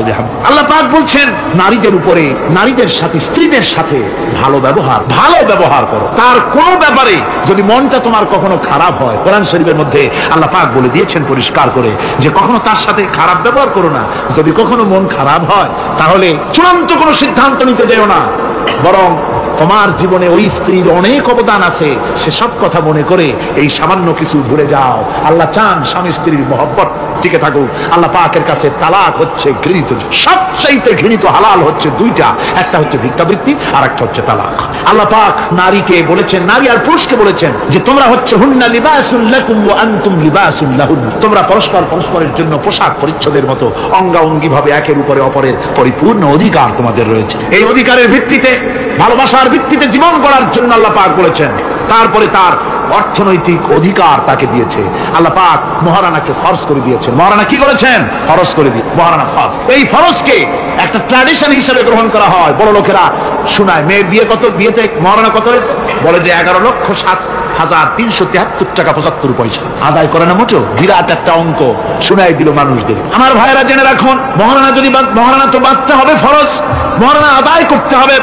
আল্লাহ পাক বলছেন, নারীদের উপরে, নারীদের সাথে, স্ত্রীদের সাথে ভালো ব্যবহার করো। তার কোনো ব্যাপারে যদি মনটা তোমার কখনো খারাপ হয়, কোরআন শরীফের মধ্যে আল্লাহ পাক বলে দিয়েছেন পরিষ্কার করে যে কখনো তার সাথে খারাপ ব্যবহার করো না। যদি কখনো মন খারাপ হয়, তাহলে চূড়ান্ত কোনো সিদ্ধান্ত নিতে যেও না, বরং তোমার জীবনে ওই স্ত্রীর অনেক অবদান আছে, সেসব কথা মনে করে এই সামান্য কিছু ভুলে যাও। আল্লাহ চান স্বামী স্ত্রীর মহব্বত টিকে থাকুক। আল্লাহ পাকের কাছে তালাক হচ্ছে ঘৃণিত, সবচাইতে ঘৃণিত হালাল হচ্ছে দুইটা, একটা হচ্ছে ভিক্ষাবৃত্তি আর একটা হচ্ছে তালাক। আল্লাহ পাক নারীকে বলেছেন, নারী আর পুরুষকে বলেছেন যে তোমরা হচ্ছে হুন্না লিবাসুল লাকুম ওয়া আনতুম লিবাসুল লাহুন, তোমরা পরস্পরের জন্য পোশাক পরিচ্ছদের মতো অঙ্গাঙ্গি ভাবে একের উপরে অপরের পরিপূর্ণ অধিকার তোমাদের রয়েছে। এই অধিকারের ভিত্তিতে ভালোবাসার ভিত্তিতে জীবন গড়ার জন্য আল্লাহ পাক বলেছেন। তারপরে তার অর্থনৈতিক অধিকার তাকে দিয়েছে। আল্লাহ পাক মহারানাকে ফরজ করে দিয়েছেন। মহারানা কি করেছেন? ফরজ করে দিয়ে মহারানা ফরজ। এই ফরজকে একটা ট্র্যাডিশন হিসেবে গ্রহণ করা হয়। বড় লোকেরা শোনায় মেয়ের বিয়ে কত, বিয়েতে মহারানা কত হয়েছে, বলে যে 11,07,373 টাকা 75 পয়সা। আদায় করে না মোটেও, বিরাট একটা অঙ্ক শোনায় দিল মানুষদের। আমার ভাইয়েরা জেনে রাখুন, মহারানা যদি মহারানা তো বাঁচতে হবে, ফরজ মহারানা আদায় করতে হবে।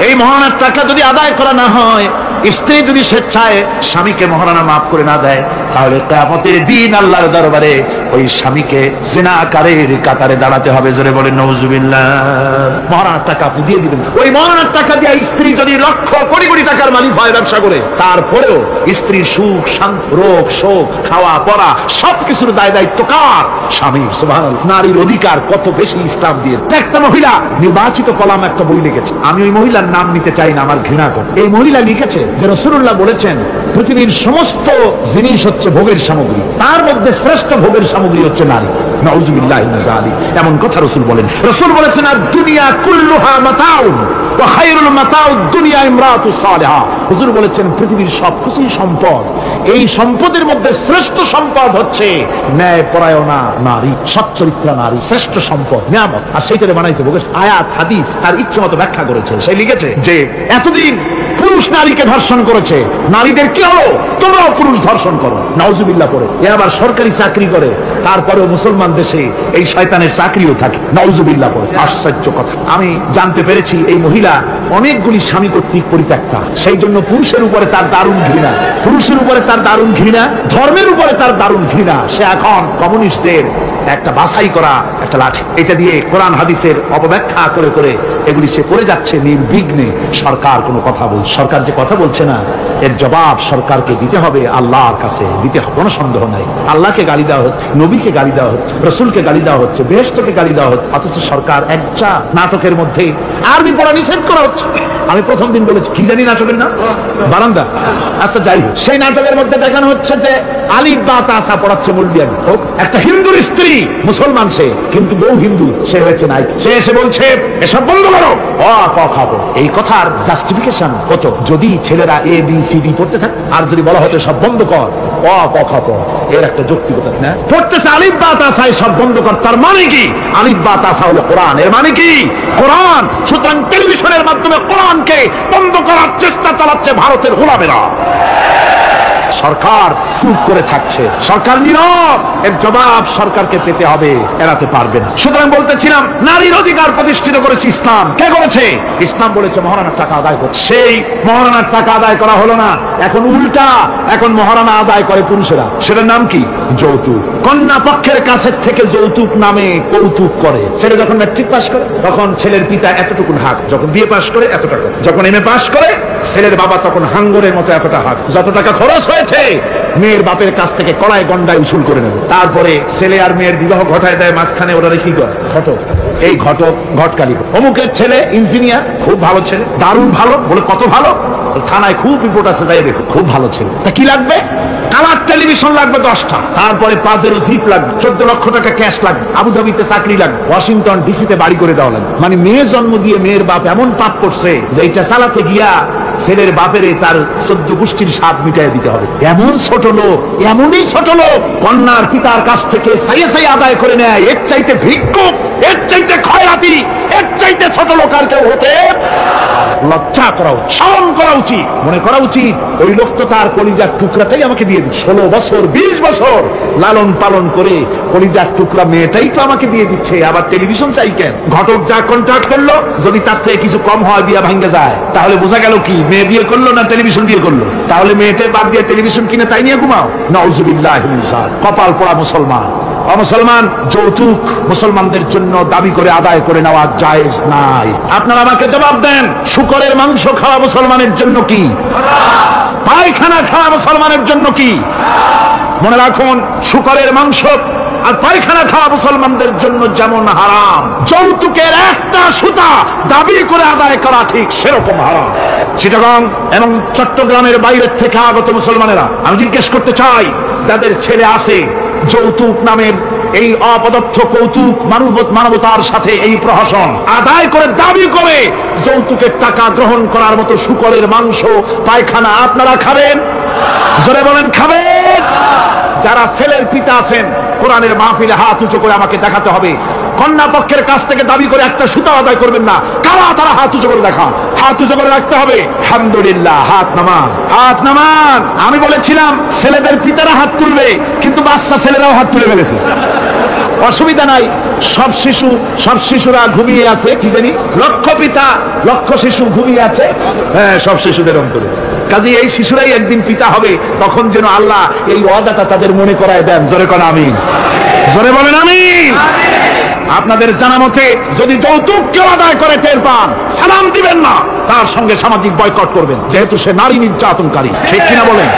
এই মহারানার টাকা যদি আদায় করা না হয়, স্ত্রী যদি স্বেচ্ছায় স্বামীকে মহারানা মাফ করে না দেয়, তাহলে কিয়ামতের দিন আল্লাহর দরবারে ওই স্বামীকে জিনাকারীর কাতারে দাঁড়াতে হবে। জোরে বলেন নাউজুবিল্লাহ। মহারানার টাকা আপনি দিয়ে দিবেন। ওই মহারানার টাকা দিয়ে স্ত্রী যদি লক্ষ কোটি কোটি টাকার মালিক হয় ব্যবসা করে, তারপরেও স্ত্রীর সুখ শান্তি, রোগ শোক, খাওয়া পড়া সবকিছুর দায় দায়িত্ব কার? স্বামী। সুবহানাল্লাহ। নারীর অধিকার কত বেশি ইসলাম দিয়ে। একটা মহিলা নির্বাচিত কলাম একটা বই লিখেছে, আমি ওই মহিলার নাম নিতে চাই না, আমার ঘৃণা করে। এই মহিলা লিখেছে যে রাসূলুল্লাহ বলেছেন পৃথিবীর সমস্ত জিনিস হচ্ছে ভোগের সামগ্রী, তার মধ্যে শ্রেষ্ঠ ভোগের সামগ্রী হচ্ছে নারী। নাউযুবিল্লাহি মিন যালিক। এমন কথা রাসূল বলেন। রাসূল বলেছেন আর দুনিয়া কুল্লুহা মাতাউন ওয়া খায়রুল মাতাউদ দুনিয়া ইমরাতুস সালিহা। হুজুর বলেছেন পৃথিবীর সবকিছুই সম্পদ, এই সম্পদের মধ্যে শ্রেষ্ঠ সম্পদ হচ্ছে ন্যায়পরায়ণা নারী, সচ্চরিত্রা নারী শ্রেষ্ঠ সম্পদ, নিয়ামত। আর সেইটারে বানাইছে ভোগের। আয়াত হাদিস তার ইচ্ছে মতো ব্যাখ্যা করেছে। সে লিখেছে যে এতদিন পুরুষ নারীকে ধর্ষণ করেছে, নারীদের কি হলো? তোমরাও পুরুষ ধর্ষণ করো। নাউজুবিল্লাহ পড়ে। এ আবার সরকারি চাকরি করে, তারপরেও মুসলমান দেশে এই শয়তানের চাকরিও থাকে। নাউজুবিল্লাহ পড়ে। আশ্চর্য কথা। আমি জানতে পেরেছি এই মহিলা অনেকগুলি স্বামী কর্তৃক পরিত্যক্তা, সেই জন্য পুরুষের উপরে তার দারুণ ঘৃণা, পুরুষের উপরে তার দারুণ ঘৃণা, ধর্মের উপরে তার দারুণ ঘৃণা। সে এখন কমিউনিস্টদের একটা বাছাই করা একটা লাঠি, এটা দিয়ে কোরআন হাদিসের অপব্যাখ্যা করে করে এগুলি সে করে যাচ্ছে নির্বিঘ্নে। সরকার কোনো কথা বলছে, সরকার যে কথা বলছে না, এর জবাব সরকারকে দিতে হবে, আল্লাহর কাছে দিতে হবে, কোনো সন্দেহ নাই। আল্লাহকে গালি দেওয়া হচ্ছে, নবীকে গালি দেওয়া হচ্ছে, রসুলকে গালি দেওয়া হচ্ছে, বেহেশতকে গালি দেওয়া হচ্ছে, অথচ সরকার একটা নাটকের মধ্যে আরবি পড়া নিষেধ করা হচ্ছে। আমি প্রথম দিন বলেছি কি জানি নাটকের নাম, বারান্দা। আচ্ছা যাই হোক, সেই নাটকের মধ্যে দেখানো হচ্ছে যে আলিফ বা তা তা পড়াচ্ছে মৌলবি। একটা হিন্দুর স্ত্রী, মুসলমান সে, কিন্তু বউ হিন্দু, সে হয়েছে নাই। সে এসে বলছে এসব বন্ধ করো, খাবো। এই কথার জাস্টিফিকেশন কত যদি ছেলেরা এ বি সি ডি পড়তে থাকে, আর যদি বলা হতো সব বন্ধ কর, খাবো, এর একটা যৌক্তিকতা না। পড়তেছে আলিফ বা তা সা, সব বন্ধ কর, তার মানে কি? আলিফ বা তা সা হলো কোরআন, এর মানে কি? কোরআন। সুতরাং টেলিভিশনের মাধ্যমে কোরআনকে বন্ধ করার চেষ্টা চালাচ্ছে ভারতের গোলামেরা। সরকার চুপ করে থাকছে, সরকার নীরব। এর জবাব সরকারকে পেতে হবে, এড়াতে পারবে না। সুতরাং বলতেছিলাম নারীর অধিকার প্রতিষ্ঠিত করেছে ইসলাম। কে করেছে? ইসলাম বলেছে মহারানার টাকা আদায় করছে। সেই মহারানার টাকা আদায় করা হলো না, এখন উল্টা, এখন মহারানা আদায় করে পুরুষেরা। সেটার নাম কি? যৌতুক। কন্যা পক্ষের কাছের থেকে যৌতুক নামে কৌতুক করে। ছেলে যখন ম্যাট্রিক পাস করে তখন ছেলের পিতা এতটুকু হাক, যখন বিএ পাস করে এত টাকা, যখন এমএ পাস করে ছেলের বাবা তখন হাঙ্গরের মতো এতটা হাক। যত টাকা খরচ হয়েছে মেয়ের বাপের কাছ থেকে কড়ায় গন্ডায় উসুল করে নেবে। তারপরে ছেলে আর মেয়ের বিবাহ ঘটায় দেয়, মাঝখানে ওরা কি করে? ঘটক। এই ঘটক ঘটকালি। অমুকের ছেলে ইঞ্জিনিয়ার, খুব ভালো ছেলে, দারুণ ভালো, বলে কত ভালো, থানায় খুব রিপোর্ট আছে, তাই দেখো খুব ভালো ছেলে। তা কি লাগবে? কালার টেলিভিশন লাগবে 10টা, তারপরে 5 জিপ লাগবে, 14 লক্ষ টাকা ক্যাশ লাগবে, আবুধাবিতে চাকরি লাগবে, ওয়াশিংটন ডিসিতে বাড়ি করে দেওয়া লাগবে। মানে মেয়ে জন্ম দিয়ে মেয়ের বাপ এমন পাপ করছে যে এটা চালাতে গিয়া ছেলের বাপেরে তার 14 গোষ্ঠীর স্বাদ মিটাই দিতে হবে। এমন ছোট লোক, এমনই ছোট লোক কন্যার পিতার কাছ থেকে সাইয়ে সাইয়ে আদায় করে নেয়। এর চাইতে ভিক্ষুক, এর চাইতে খয়রাতি, এর চাইতে ছোট লোক আর কেউ হতে লজ্জা করা উচিত, শরম করা উচিত, মনে করা উচিত ওই লোক তো তার কলিজার টুকরাটাই আমাকে দিয়ে দিচ্ছে। 16 বছর 20 বছর লালন পালন করে কলিজার টুকরা মেয়েটাই তো আমাকে দিয়ে দিচ্ছে, আবার টেলিভিশন চাই কেন? ঘটক যা কন্ট্রাক্ট করলো, যদি তার থেকে কিছু কম হয় বিয়া ভাঙ্গে যায়, তাহলে বোঝা গেল কি মেয়ে বিয়ে করলো না টেলিভিশন বিয়ে করলো? তাহলে মেয়েটা বাদ দিয়ে টেলিভিশন কিনে তাই নিয়ে ঘুমাও। নাউজুবিল্লাহি মিন যালিক। কপাল পোড়া মুসলমান। মুসলমান যৌতুক মুসলমানদের জন্য দাবি করে আদায় করে নেওয়া জায়েজ নাই। আপনারা আমাকে জবাব দেন, শুকরের মাংস খাওয়া মুসলমানের জন্য কি? পায়খানা খাওয়া মুসলমানের জন্য কি? মনে রাখুন, শুকরের মাংস আর পায়খানা খাওয়া মুসলমানদের জন্য যেমন হারাম, যৌতুকের একটা সুতা দাবি করে আদায় করা ঠিক সেরকম হারাম। চিটাগং এবং চট্টগ্রামের বাইরের থেকে আগত মুসলমানেরা, আমি জিজ্ঞেস করতে চাই, যাদের ছেলে আছে যৌতুক নামের এই অপদার্থ কৌতুক মানবতার সাথে এই প্রহসন আদায় করে দাবি করে যৌতুকের টাকা গ্রহণ করার মতো শুকরের মাংস পায়খানা আপনারা খাবেন? জোরে বলেন খাবেন? যারা ছেলের পিতা আছেন কোরআনের মাহফিলে হাত উঁচু করে আমাকে দেখাতে হবে, কন্যা পক্ষের কাছ থেকে দাবি করে একটা সুতা আদায় করবেন না। কারা তারা হাত উঁচু করে দেখা, হাত উঁচু করে রাখতে হবে। আলহামদুলিল্লাহ, হাত নামান, হাত নামান। আমি বলেছিলাম ছেলেদের পিতারা হাত তুলবে, কিন্তু বাচ্চা ছেলেরাও হাত তুলে ফেলেছে। অসুবিধা নাই, সব শিশুরা ঘুমিয়ে আছে, কি জানি লক্ষ পিতা লক্ষ শিশু ঘুমিয়ে আছে, হ্যাঁ সব শিশুদের অন্তরে। কাজে এই শিশুরাই একদিন পিতা হবে, তখন যেন আল্লাহ এই ওয়াদাটা তাদের মনে করায় দেন। জোরে কোন আমিন, জোরে বলেন আমিন। আপনাদের জানা মতে যদি যৌতুক কেউ আদায় করে টের পান, সালাম দিবেন না, তার সঙ্গে সামাজিক বয়কট করবেন, যেহেতু সে নারী নির্যাতনকারী। ঠিক কিনা বলেন?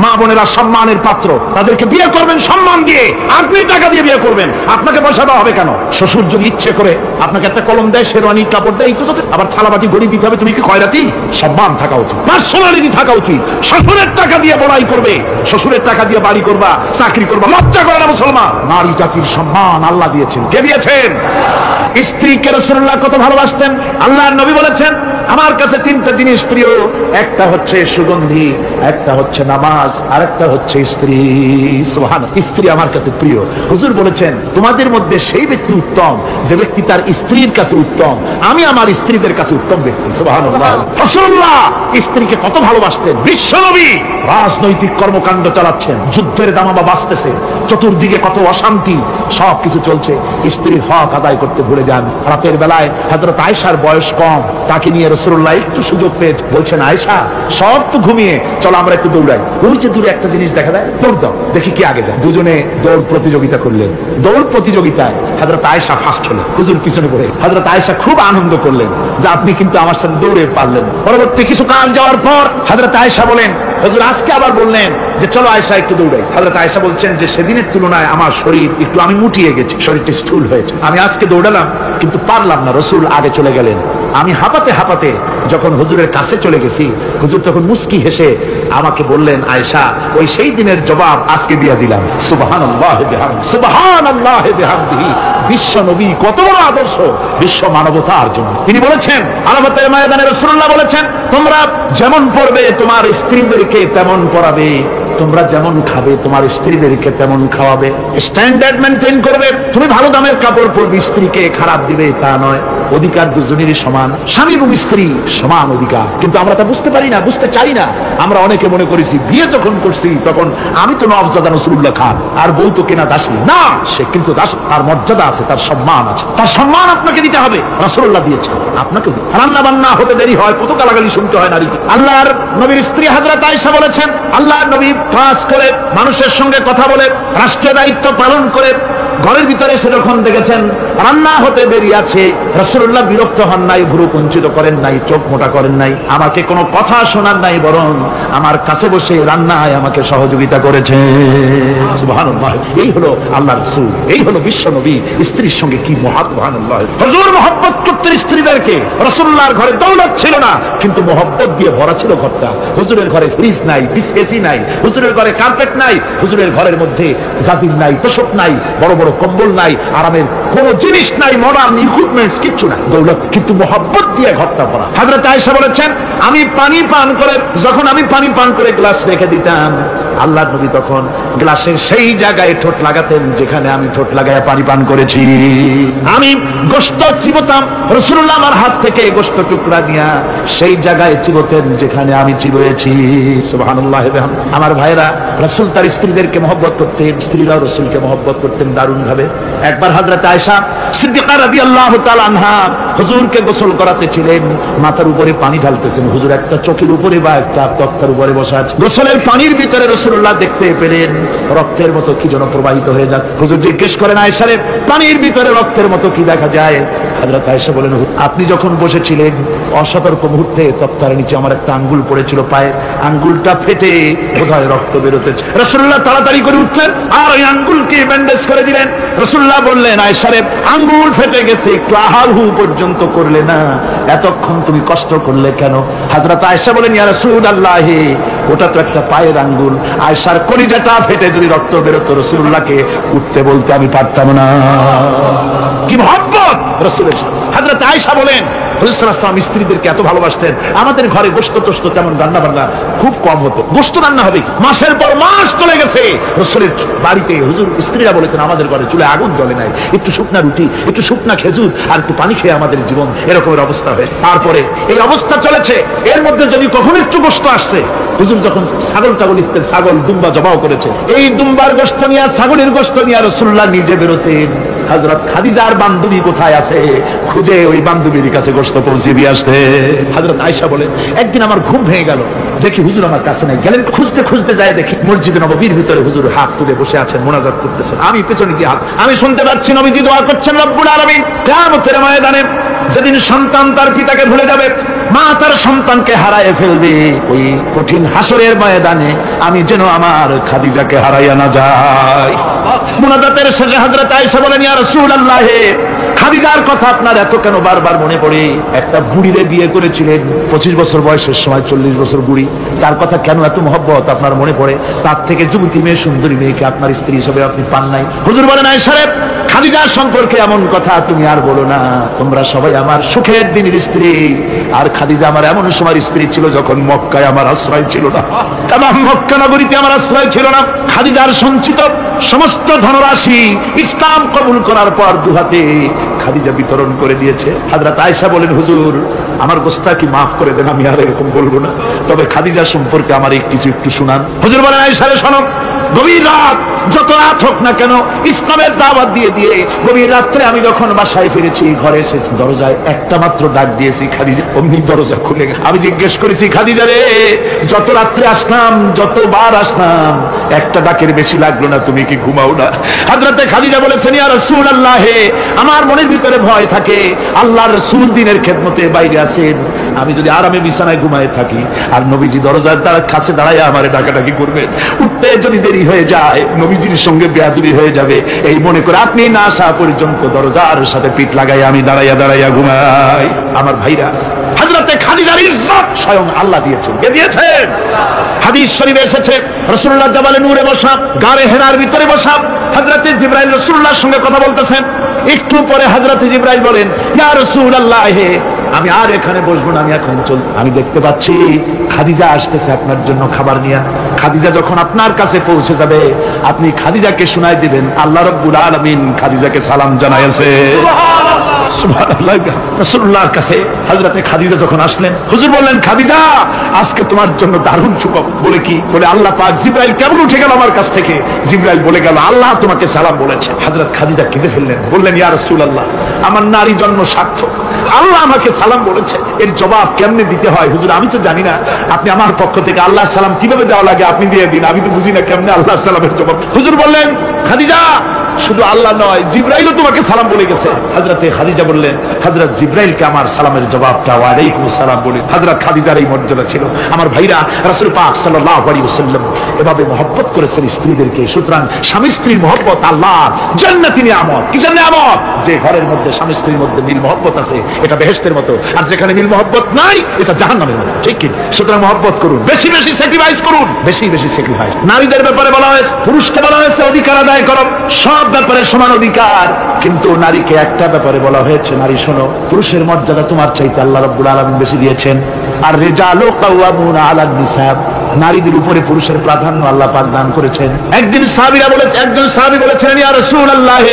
মা বোনেরা সম্মানের পাত্র, তাদেরকে বিয়ে করবেন সম্মান দিয়ে, আপনি টাকা দিয়ে বিয়ে করবেন, আপনাকে পয়সা দেওয়া হবে কেন? শ্বশুর যদি ইচ্ছে করে আপনাকে একটা কলম দেয়, শেরওয়ানি কাপড় দেয়, আবার থালাবাটি গড়ি দিতে হবে, তুমি কি খয়রাতি? সম্মান থাকা উচিত, পার্সোনালিটি থাকা উচিত। শ্বশুরের টাকা দিয়ে বড়াই করবে, শ্বশুরের টাকা দিয়ে বাড়ি করবা, চাকরি করবা, লজ্জা করে না মুসলমান? নারী জাতির সম্মান আল্লাহ দিয়েছেন। কে দিয়েছেন? স্ত্রীকে রাসূলুল্লাহ কত ভালোবাসতেন। আল্লাহর নবী বলেছেন আমার কাছে তিনটা জিনিস প্রিয়, একটা হচ্ছে সুগন্ধি, একটা হচ্ছে নামাজ, আর একটা হচ্ছে স্ত্রী। সুবহানাল্লাহ, স্ত্রী আমার কাছে প্রিয়। হুজুর বলেছেন তোমাদের মধ্যে সেই ব্যক্তি উত্তম যে ব্যক্তি তার স্ত্রীর কাছে উত্তম। আমি আমার স্ত্রীদের কাছে উত্তম ব্যক্তি। সুবহানাল্লাহ। রাসূলুল্লাহ স্ত্রীকে কত ভালোবাসতেন। বিশ্বনবী রাজনৈতিক কর্মকাণ্ড চালাচ্ছেন, যুদ্ধের দামামা বাজতেছে, চতুর্দিকে কত অশান্তি, সবকিছু চলছে, স্ত্রীর হক আদায় করতে ভুলে যান। রাতের বেলায় হযরত আয়েশার বয়স কম, তাকে নিয়ে রাসূলুল্লাহ একটু সুযোগ পেয়ে বলছেন আয়েশা সব তো ঘুমিয়ে, চলো আমরা একটু দৌড়াই। ওই যে দূরে একটা জিনিস দেখা যায়, দৌড় দাও, দেখি কি আগে যায়। দুজনে দৌড় প্রতিযোগিতা করলেন। দৌড় প্রতিযোগিতায় হযরত আয়েশা ফার্স্ট হলেন, হুজুর পিছনে পড়ে। হযরত আয়েশা খুব আনন্দ করলেন যে আপনি কিন্তু আমার সাথে দৌড়ে পারলেন। পরবর্তী কিছু কাল যাওয়ার পর হযরত আয়েশা বলেন হুজুর আজকে আবার বললেন যে চলো আয়েশা একটু দৌড়াই। হযরত আয়েশা বলছেন যে সেদিনের তুলনায় আমার শরীর একটু, আমি মুটিয়ে গেছি, শরীরটা স্থূল হয়েছে, আমি আজকে দৌড়ালাম কিন্তু পারলাম না। রাসূল আগে চলে গেলেন, আমি হাঁপাতে হাঁপাতে যখন হুজুরের কাছে চলে গেছি, হুজুর তখন মুস্কি হেসে আমাকে বললেন আয়েশা ওই সেই দিনের জবাব আজকে দিয়ে দিলাম। সুবহানাল্লাহ বিহামদিহি, সুবহানাল্লাহ বিহামদিহি। বিশ্ব নবী কত বড় আদর্শ বিশ্ব মানবতার জন্য। তিনি বলেছেন আরাফাতের ময়দানে রাসূলুল্লাহ বলেছেন তোমরা যেমন পড়বে তোমার স্ত্রীদেরকে তেমন পড়াবে, তোমরা যেমন খাবে তোমার স্ত্রীদেরকে তেমন খাওয়াবে, স্ট্যান্ডার্ড মেনটেন করবে। তুমি ভালো দামের কাপড় পরবে, স্ত্রীকে খারাপ দিবে তা নয়। অধিকার দুজনেরই সমান, স্বামী এবং স্ত্রী সমান অধিকার। কিন্তু আমরা তা বুঝতে পারি না, বুঝতে চাই না। আমরা অনেকে মনে করেছি বিয়ে যখন করছি তখন আমি তো নওয়াবজাদা নসরুল্লাহ খান আর বউ তো কেনা দাসী। না, সে কিন্তু দাস, তার মর্যাদা আছে, তার সম্মান আছে, তার সম্মান আপনাকে দিতে হবে। রাসূলুল্লাহ দিয়েছেন, আপনাকে রান্না বান্না হতে দেরি হয়, কত গালাগালি শুনতে হয় নারীকে। আল্লাহর নবীর স্ত্রী হযরত আয়েশা বলেছেন আল্লাহর নবী কাজ করে, মানুষের সঙ্গে কথা বলে, রাষ্ট্রীয় দায়িত্ব পালন করে, ঘরের ভিতরে এসে যখন দেখেছেন রান্না হতে দেরি আছে, রাসূলুল্লাহ বিরক্ত হন নাই, ভ্রু কুঞ্চিত করেন নাই, চোখ মোটা করেন নাই, আমাকে কোনো কথা শোনান নাই, বরং আমার কাছে বসে রান্নায় আমাকে সহযোগিতা করেছে। সুবহানাল্লাহ। এই হলো আল্লাহর রাসূল, এই হলো বিশ্ব নবী। স্ত্রীর সঙ্গে কি মহব্বত! সুবহানাল্লাহ। হুজুর মহব্বত করতেন স্ত্রীদেরকে। রাসূলুল্লাহর ঘরে দৌলত ছিল না, কিন্তু মহব্বত দিয়ে ভরা ছিল ঘরটা। হুজুরের ঘরে ফ্রিজ নাই, এসি নাই, হুজুরের ঘরে কার্পেট নাই, হুজুরের ঘরের মধ্যে জাজির নাই, তোশক নাই, বড় বড় কম্বল নাই, আরামের কোন জিনিস নাই, মডার্ন ইকুইপমেন্টস কিচ্ছু নাই, দৌলত কিন্তু মহব্বত দিয়ে ঘরটা ভরা। হযরত আয়েশা বলেছেন আমি পানি পান করে, যখন আমি পানি পান করে গ্লাস রেখে দিতাম, আল্লাহর নবী তখন গ্লাসের সেই জায়গায় ঠোঁট লাগাতেন যেখানে আমি ঠোঁট লাগায় পানি পান করেছি। আমি গোশত চিবোতাম, রাসূলুল্লাহ আমার হাত থেকে গোশত টুকরা নিয়ে সেই জায়গায় চিবোতেন যেখানে আমি চিবোয়েছি। সুবহানাল্লাহ। আমার ভাইরা, রাসূল তার স্ত্রীদেরকে মহব্বত করতেন, স্ত্রীরাও রাসূলকে মহব্বত করতেন দারুণ ভাবে। একবার হযরত আয়েশা সিদ্দিকা রাদিয়াল্লাহু তাআলা আনহা হুজুরকে গোসল করাতে ছিলেন, মাথার উপরে পানি ঢালতেছেন, হুজুর একটা চোখের উপরে বা একটা তক্তার উপরে বসা আছে। গোসলের পানির ভিতরে রাসূলুল্লাহ দেখতে পেলেন রক্তের মতো কি যেন প্রবাহিত হয়ে যায়। হুজুর জিজ্ঞেস করেন আয়েশা রে, পানির ভিতরে রক্তের মতো কি দেখা যায়? হযরত আয়েশা বলেন আপনি যখন বসেছিলেন অসতর্ক মুহূর্তে তক্তার নিচে আমার একটা আঙ্গুল পড়েছিল পায়ে, আঙ্গুলটা ফেটে বোধহয় রক্ত বেরোতেছে। রাসূলুল্লাহ তাড়াতাড়ি করে উঠলেন আর ওই আঙ্গুলকে ব্যান্ডেজ করে দিলেন। রাসূলুল্লাহ বললেন আয়েশা রে, আঙ্গুল ফেটে গেছে, একটু আহারহু পর্যন্ত করলে না, এতক্ষণ তুমি কষ্ট করলে কেন? হযরত আয়েশা বলেন ইয়া রাসূলুল্লাহ ওটা তো একটা পায়ের আঙ্গুল। আয়েশার কলিজাটা ফেটে যদি রক্ত বেরোতো রাসূলুল্লাহকে উঠতে বলতে আমি পারতাম না। কি মহব্বত রাসূলের সাথে। হযরত আয়েশা বলেন হুজুর সাল্লাল্লাহু আলাইহি ওয়াসাল্লাম স্ত্রীদেরকে এত ভালোবাসতেন, আমাদের ঘরে গোশত টোস্ত তেমন রান্না বান্না খুব কম হতো। গোশত রান্না হবে মাসের পর মাস চলে গেছে রাসূলের বাড়িতে, হুজুর স্ত্রীরা বলেছেন আমাদের ঘরে চুলে আগুন জ্বলে নাই, একটু শুকনা রুটি, একটু শুকনা খেজুর আর একটু পানি খেয়ে আমাদের জীবন এরকমের অবস্থা হয়। তারপরে এই অবস্থা চলেছে, এর মধ্যে যদি কখনো একটু গোশত আসছে, হুজুর যখন ছাগল টাগল ইত্যাদি ছাগল দুম্বা জবাও করেছে, এই দুম্বার গোশত নিয়ে ছাগলের গোশত নিয়ে রাসূলুল্লাহ নিজে বেরোতেন। হযরত খাদিজার বান্ধবী কোথায় আছে খুঁজে ওই বান্ধবীর কাছে গোশত পৌঁছে দিয়ে আসতে। হযরত আয়েশা বলে একদিন আমার ঘুম ভেঙে গেল, দেখি হুজুর আমার কাছে নাই। গেলেন খুঁজতে খুঁজতে যায়, দেখি মসজিদে নববীর ভিতরে হুজুর হাত তুলে বসে আছেন, মোনাজাত করতেছেন। আমি পেছনে গিয়ে আমি শুনতে পাচ্ছি নবীজি দোয়া করছেন রব্বুল আলামিন কিয়ামতের ময়দানে যেদিন সন্তান তার পিতাকে ভুলে যাবে, মা তার সন্তানকে হারায় ফেলবে, ওই কঠিন হাসরের ময়দানে আমি যেন আমার খাদিজাকে হারাইয়া না যাই। মুনাজাতের শেষে হযরত আয়েশা বলেন ইয়া রাসূলুল্লাহ, খাদিজার কথা আপনার এত কেন বারবার মনে পড়ে? একটা বুড়িরে বিয়ে করেছিলেন 25 বছর বয়সের সময়, 40 বছর বুড়ি, তার কথা কেন এত মহব্বত আপনার মনে পড়ে? তার থেকে যুবতী মেয়ে সুন্দরী মেয়েকে আপনার স্ত্রী হিসেবে আপনি পান নাই। হুজুর বলেন আয়েশা রে, খাদিজার সম্পর্কে এমন কথা তুমি আর বলো না, তোমরা সবাই আমার সুখের দিনের স্ত্রী। আর খাদিজা আমার এমন সময় স্ত্রী ছিল যখন মক্কায় আমার আশ্রয় ছিল না, তামাম মক্কা নগরীতে আমার আশ্রয় ছিল না। খাদিজার সঞ্চিত সমস্ত ধনরাশি ইসলাম কবুল করার পর দুহাতে খাদিজা বিতরণ করে দিয়েছে। হযরত আয়েশা বলেন হুজুর আমার গোস্তাকি মাফ করে দেন, আমি আর এরকম বলবো না, তবে খাদিজা সম্পর্কে আমার কিছু একটু শুনান। হুজুর বলেন আয়েশা রে শোনো, গভীর রাত যত রাত হোক না কেন ইসলামের দাওয়াত দিয়ে দিয়ে গভীর রাত্রে আমি যখন বাসায় ফিরেছি, ঘরে এসে দরজায় একটা মাত্র ডাক দিয়েছি, খাদিজা অমনি দরজা খুলে গেল। আমি জিজ্ঞেস করেছি খাদিজা রে, যত রাত্রে আসলাম যতবার আসলাম একটা ডাকের বেশি লাগলো না, তুমি কি ঘুমাও না? হযরতে খাদিজা বলেছেন ইয়া রাসূলুল্লাহ, আমার মনের ভিতরে ভয় থাকে, আল্লাহর রাসূল দিনের খেদমতে বাইরে আছেন, আমি যদি আরামে বিছানায় ঘুমায় থাকি আর নবীজি দরজার কাছে দাঁড়ায় আমারে ডাকাডাকি করবেন, উঠতে যদি দেরি হয়ে যায় নবীজির সঙ্গে বেয়াদবি হয়ে যাবে, এই মনে করে আপনি না আসা পর্যন্ত দরজার সাথে পিঠ লাগাই আমি দাঁড়াইয়া দাঁড়াইয়া ঘুমাই। আমার ভাইরা, হযরতে খাদিজার ইজ্জত স্বয়ং আল্লাহ দিয়েছেন। কে দিয়েছেন? হাদিস শরীফে এসেছে রাসূলুল্লাহ জাবালে নূরে বসা, গারে হেরার ভিতরে বসা, হযরতে জিবরাইল রাসূলুল্লাহর সঙ্গে কথা বলতেছেন। একটু পরে হযরতে জিবরাইল বলেন ইয়া রাসূলুল্লাহ, আমি আর এখানে বসবো না, আমি এখন আমি দেখতে পাচ্ছি খাদিজা আসতেছে আপনার জন্য খাবার নিয়ে। খাদিজা যখন আপনার কাছে পৌঁছে যাবে আপনি খাদিজাকে শুনাই দিবেন আল্লাহ রাব্বুল আলামিন খাদিজাকে সালাম জানাইছে। সুবহানাল্লাহ। রাসূলুল্লাহর কাছে হযরতে খাদিজা যখন আসলেন, হুজুর বললেন খাদিজা আজকে তোমার জন্য দারুণ সুখবর। বলে কি? বলে আল্লাহ পাক জিবরাইল কেমন উঠে গেল আমার কাছ থেকে, জিবরাইল বলে গেল আল্লাহ তোমাকে সালাম বলেছে। হযরত খাদিজা কেঁদে ফেললেন, বললেন ইয়া রাসূলুল্লাহ, আমার নারী জন্ম সার্থক, আল্লাহ আমাকে সালাম বলেছে, এর জবাব কেমনে দিতে হয় হুজুর আমি তো জানি না, আপনি আমার পক্ষ থেকে আল্লাহর সালাম কিভাবে দেওয়া লাগে আপনি দিয়ে দিন, আমি তো বুঝি না কেমনে আল্লাহর সালামের জবাব। হুজুর বললেন খাদিজা শুধু আল্লাহ নয় জিবরাইলও তোমাকে সালাম বলে গেছে। হযরতে খাদিজা বললেন হযরত জিবরাইলকে আমার সালামের জবাবটা ওয়ালাইকুম সালাম বলে। হযরত খাদিজার এই মর্যাদা ছিল। আমার ভাইরা, রাসূল পাক সাল্লাল্লাহু আলাইহি ওয়াসাল্লাম এভাবে মহব্বত করেছেন স্ত্রীদেরকে। সুতরাং স্বামী স্ত্রীর মহব্বত আল্লাহর জান্নাতি নিয়ামত। কি নিয়ামত? যে ঘরের মধ্যে স্বামী স্ত্রীর মধ্যে মিল মহব্বত আছে এটা বেহেশতের মতো, আর যেখানে মিল মহব্বত নাই এটা জাহান্নামের মতো। ঠিক কি? সুতরাং মহব্বত করুন, বেশি বেশি স্যাক্রিফাইস করুন, বেশি বেশি স্যাক্রিফাইস। নারীদের ব্যাপারে বলা হয়েছে, পুরুষকে বলা হয়েছে অধিকার আদায় করো, সব ব্যাপারে সমান অধিকার, কিন্তু নারীকে একটা ব্যাপারে বলা হয়েছে নারী শোনো, পুরুষের মর্যাদা তোমার চাইতে আল্লাহ রাব্বুল আলামিন বেশি দিয়েছেন। আর রিজালু কাওয়ামুনা আলান নিসা, নারীদের উপরে পুরুষের প্রাধান্য আল্লাহ পাক দান করেছেন। একজন সাহাবী বলেছিলেন ইয়া রাসূলুল্লাহ,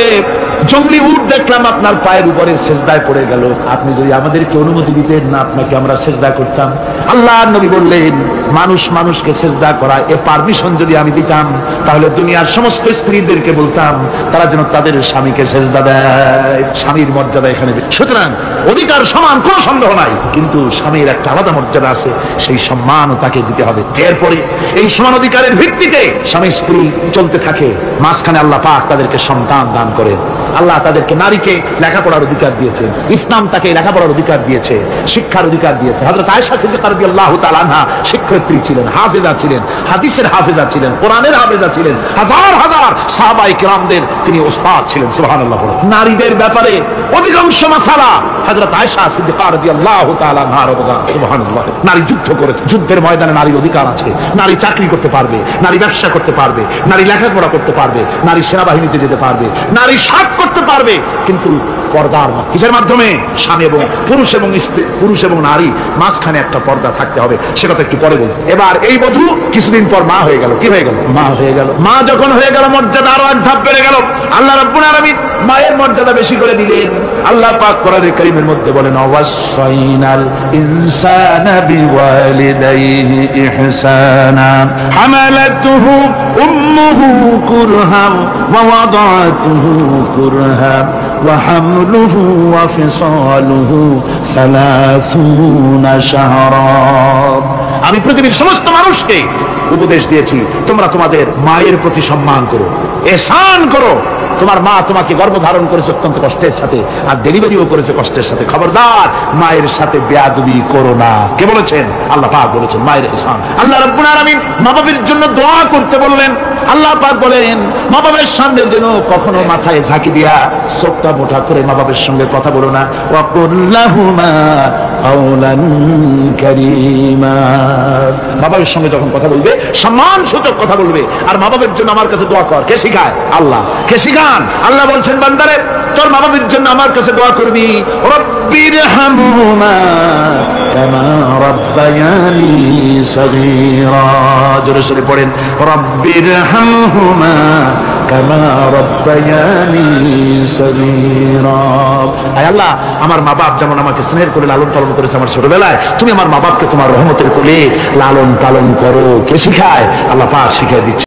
জঙ্গলি উট দেখলাম আপনার পায়ের উপরে সিজদায় পড়ে গেল, আপনি যদি আমাদেরকে অনুমতি দিতেন না আপনাকে আমরা সিজদা করতাম। আল্লাহর নবী বললেন মানুষ মানুষকে সিজদা করা এ পারমিশন যদি আমি দিতাম তাহলে দুনিয়ার সমস্ত স্ত্রীদেরকে বলতাম তারা যেন তাদের স্বামীকে সিজদা দেয়। স্বামীর মর্যাদা এখানে। সুতরাং অধিকার সমান, কোনো সন্দেহ নাই, কিন্তু স্বামীর একটা আলাদা মর্যাদা আছে, সেই সম্মানও তাকে দিতে হবে। এরপরে এই সমান অধিকারের ভিত্তিতে স্বামী স্ত্রী চলতে থাকে, মাঝখানে আল্লাহ পাক তাদেরকে সন্তান দান করেন। আল্লাহ তাদেরকে নারীকে লেখাপড়ার অধিকার দিয়েছে, ইসলাম তাকে লেখাপড়ার অধিকার দিয়েছে, শিক্ষার অধিকার দিয়েছে। হযরত আয়েশা সিদ্দিকা রাদিয়াল্লাহু তাআলা আনহা শিক্ষয়িত্রী ছিলেন, হাফেজা ছিলেন, হাদিসের হাফেজা ছিলেন, কোরআনের হাফেজা ছিলেন, হাজার হাজার সাহাবায়ে কিরামদের তিনি ওস্তাদ ছিলেন। সুবহানাল্লাহ। নারীদের ব্যাপারে অধিকাংশ মাসালা হযরত আয়েশা সিদ্দিকা রাদিয়াল্লাহু তাআলা আনহার অবদান। সুবহানাল্লাহ। নারী যুদ্ধ করেছে, যুদ্ধের ময়দানে নারীর অধিকার আছে, নারী চাকরি করতে পারবে, নারী ব্যবসা করতে পারবে, নারী লেখাপড়া করতে পারবে, নারী সেনাবাহিনীতে যেতে পারবে, নারী সাত করতে পারবে, কিন্তু পর্দার কিসের মাধ্যমে? স্বামী এবং পুরুষ এবং নারী মাঝখানে একটা পর্দা থাকতে হবে। সে কথা একটু পরে বলবো। এবার এই বধূ কিছুদিন পর মা হয়ে গেল। কি হয়ে গেল? মা হয়ে গেল। মা যখন হয়ে গেল, মর্যাদা আরো এক ধাপ বেড়ে গেল। আল্লাহ রাব্বুল আলামিন মায়ের মর্যাদা বেশি করে দিলেন। আল্লাহ পাক কোরআনে কারীমের মধ্যে বলেন, ওয়াসাইনাল ইনসানা বিওয়ালিদাইহি ইহসানা হামালাতুহু উম্মুহু কুরহান ওয়া ওয়াদাতুহু কুরহান ওয়া হামলুহু ওয়া ফিসালুহু 30 শাহরা। আমি পৃথিবীর সমস্ত মানুষকে উপদেশ দিয়েছি, তোমরা তোমাদের মায়ের প্রতি সম্মান করো, ihsan করো। তোমার মা তোমাকে গর্ভধারণ করেছে অত্যন্ত কষ্টের সাথে, আর ডেলিভারিও করেছে কষ্টের সাথে। খবরদার মায়ের সাথে বেয়াদবি করো না। কে বলেছেন? আল্লাহ পাক বলেছেন, মায়ের ihsan। আল্লাহ রাব্বুল আলামিন মা বাবার জন্য দোয়া করতে বললেন। আল্লাহ পাক বলেন, মা বাবার সামনে যেন কখনো মাথায় ঝাঁকি দিয়া চোখটা মোটা করে মা বাবার সঙ্গে কথা বলো না। ওয়া কুল লাহুমা কাওলান কারীমা। মা বাবার সঙ্গে যখন কথা বলবে সম্মান সূচক কথা বলবে। আর মা বাবার জন্য আমার কাছে দোয়া কর। কে শিখায়? আল্লাহ। কে শিখান? আল্লাহ বলছেন, বান্দারে তোর মা বাবার জন্য আমার কাছে দোয়া করবি। রব্বিরহামহুমা কামা রাব্বায়ানি সগীরা। জোরে জোরে পড়েন, রব্বিরহামহুমা কামা রাব্বায়ানি সগীরা। আয় আল্লাহ, আমার মা বাপ যেমন আমাকে স্নেহ করে লালন পালন করেছে আমার ছোটবেলায়, তুমি আমার মা বাপকে তোমার রহমতের কোলে লালন পালন করো। কে শিখায়? আল্লাহ পাক শিখিয়ে দিচ্ছে।